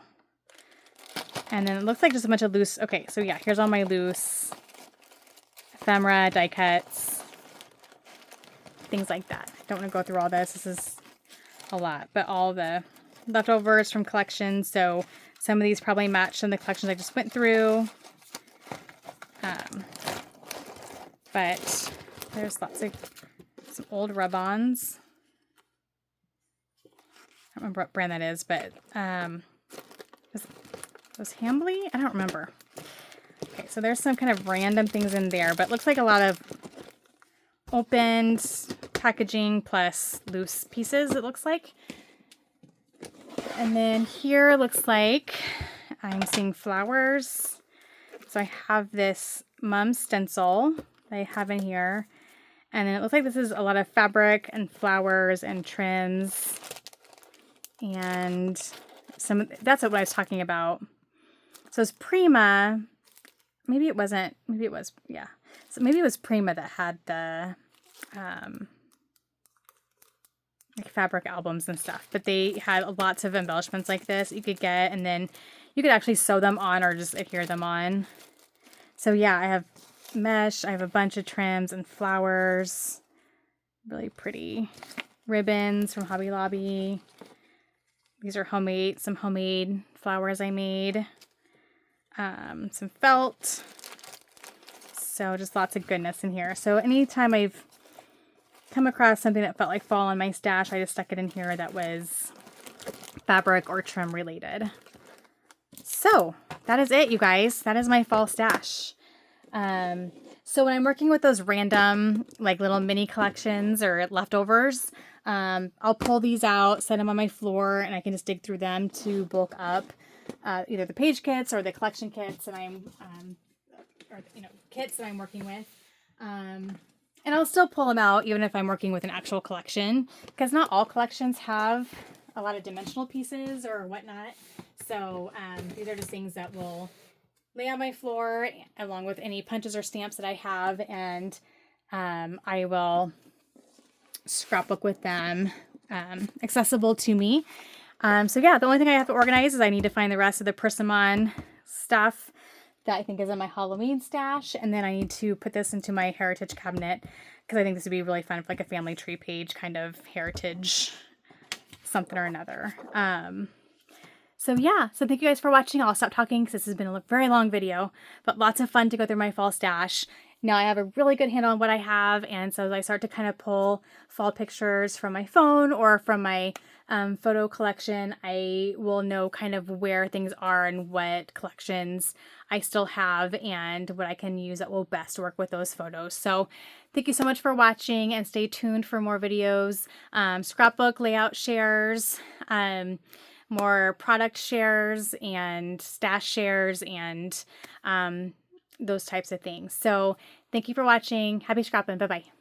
And then it looks like just a bunch of loose. Okay, so yeah, here's all my loose ephemera, die cuts, things like that. I don't want to go through all this. This is a lot, but all the leftovers from collections. So some of these probably match some of the collections I just went through. But there's lots of some old rub-ons. I don't remember what brand that is, but was Hambly? I don't remember. Okay, so there's some kind of random things in there, but it looks like a lot of opened packaging plus loose pieces, it looks like. And then here looks like I'm seeing flowers. So I have this mum stencil that I have in here. And then it looks like this is a lot of fabric and flowers and trims. And that's what I was talking about. So it's Prima. Maybe it wasn't, maybe it was, yeah. So maybe it was Prima that had the like fabric albums and stuff. But they had lots of embellishments like this you could get, and then you could actually sew them on or just adhere them on. So yeah, I have mesh, I have a bunch of trims and flowers. Really pretty. Ribbons from Hobby Lobby. These are homemade, some homemade flowers I made. Some felt. So just lots of goodness in here. So anytime I've come across something that felt like fall in my stash, I just stuck it in here that was fabric or trim related. So that is it, you guys. That is my fall stash. So when I'm working with those random like little mini collections or leftovers, I'll pull these out, set them on my floor, and I can just dig through them to bulk up either the page kits or the collection kits that I'm, kits that I'm working with. And I'll still pull them out even if I'm working with an actual collection, because not all collections have a lot of dimensional pieces or whatnot. So these are just things that will lay on my floor along with any punches or stamps that I have, and I will scrapbook with them accessible to me. So yeah, the only thing I have to organize is I need to find the rest of the Persimmon stuff that I think is in my Halloween stash, and then I need to put this into my heritage cabinet because I think this would be really fun for like a family tree page kind of heritage something or another. So yeah, so thank you guys for watching. I'll stop talking because this has been a very long video, but lots of fun to go through my fall stash. Now I have a really good handle on what I have, and so as I start to kind of pull fall pictures from my phone or from my photo collection, I will know kind of where things are and what collections I still have and what I can use that will best work with those photos. So thank you so much for watching, and stay tuned for more videos, scrapbook layout shares, more product shares and stash shares, and those types of things. So thank you for watching. Happy scrapping. Bye-bye.